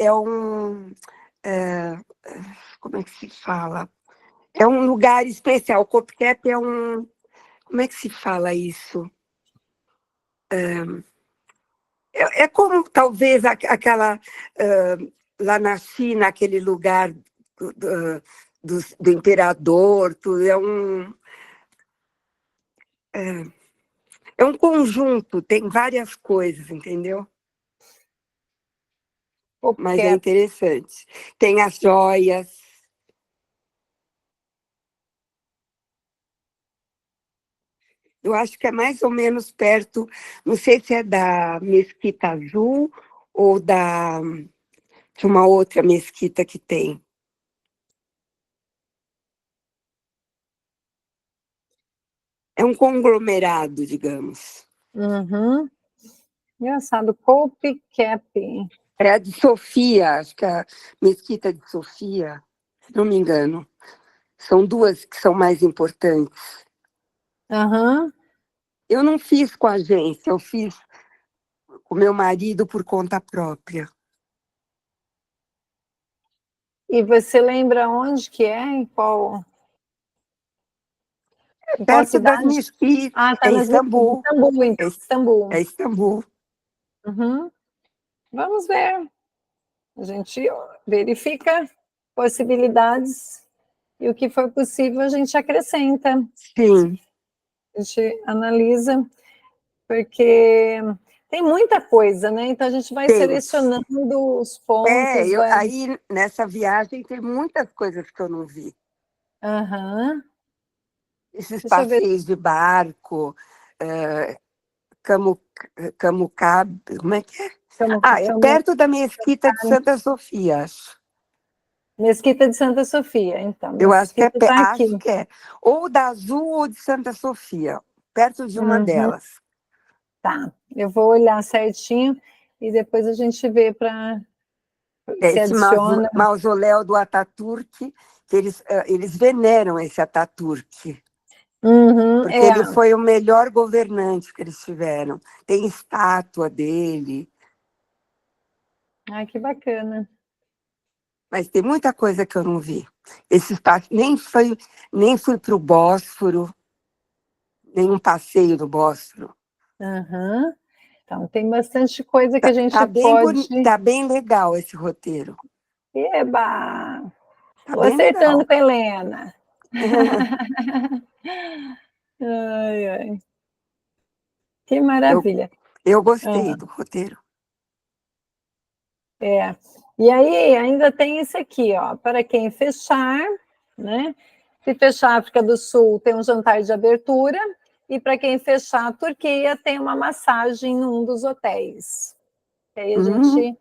Como é que se fala? É um lugar especial. O Copiep é um... Como é que se fala isso? É como, talvez, aquela... lá na China, aquele lugar do imperador, tudo. É um conjunto, tem várias coisas, entendeu? Mas é Copiep. interessante. Tem as joias. Eu acho que é mais ou menos perto, não sei se é da Mesquita Azul ou de uma outra mesquita que tem. É um conglomerado, digamos. Uhum. Engraçado, Copiep. É a de Sofia, acho que é a Mesquita de Sofia, se não me engano. São duas que são mais importantes. Aham. Eu não fiz com a agência, eu fiz com meu marido por conta própria. E você lembra onde que é? Em qual Perto das cidade? mesquitas, Ah, tá é nas mesquitas. Istambul. Istambul, então. Istambul. É Istambul. Uhum. Vamos ver. A gente verifica possibilidades e o que for possível a gente acrescenta. Sim. A gente analisa, porque tem muita coisa, né? Então a gente vai Tem. selecionando os pontos. Aí nessa viagem tem muitas coisas que eu não vi. Aham. Esses Deixa eu ver. passeios de barco, Camucab, como é que é? É perto da Mesquita de Santa Sofia, acho. Mesquita de Santa Sofia, então. Eu acho que Mesquita tá aqui. acho que é. Ou da Azul ou de Santa Sofia, perto de uma delas. Tá, eu vou olhar certinho e depois a gente vê para se Esse adiciona. mausoléu do Ataturk, que eles veneram esse Ataturk. Uhum, Porque ele foi o melhor governante que eles tiveram. Tem estátua dele. Ai, que bacana. Mas tem muita coisa que eu não vi. Nem fui para o Bósforo, nenhum passeio do Bósforo. Uhum. Então, tem bastante coisa que a gente pode... Tá bem legal esse roteiro. Eba! Tá Tô bem acertando legal. com a Helena. Ai, ai. Que maravilha. Eu gostei do roteiro. E aí, ainda tem esse aqui, ó, para quem fechar, né? Se fechar a África do Sul, tem um jantar de abertura, e para quem fechar a Turquia, tem uma massagem num dos hotéis. E aí a gente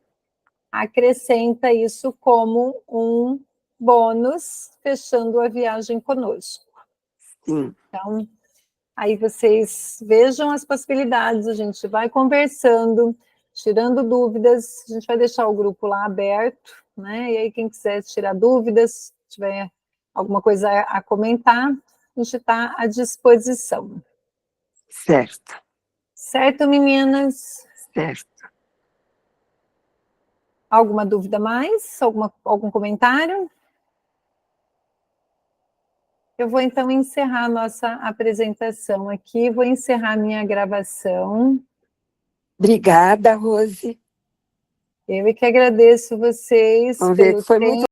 acrescenta isso como um bônus, fechando a viagem conosco. Sim. Então, aí vocês vejam as possibilidades, a gente vai conversando, tirando dúvidas, a gente vai deixar o grupo lá aberto, né? E aí quem quiser tirar dúvidas, tiver alguma coisa a comentar, a gente está à disposição. Certo. Certo, meninas? Certo. Alguma dúvida mais? Algum comentário? Eu vou, então, encerrar a nossa apresentação aqui, vou encerrar minha gravação. Obrigada, Rose. Eu que agradeço vocês Vamos ver, pelo foi tempo. muito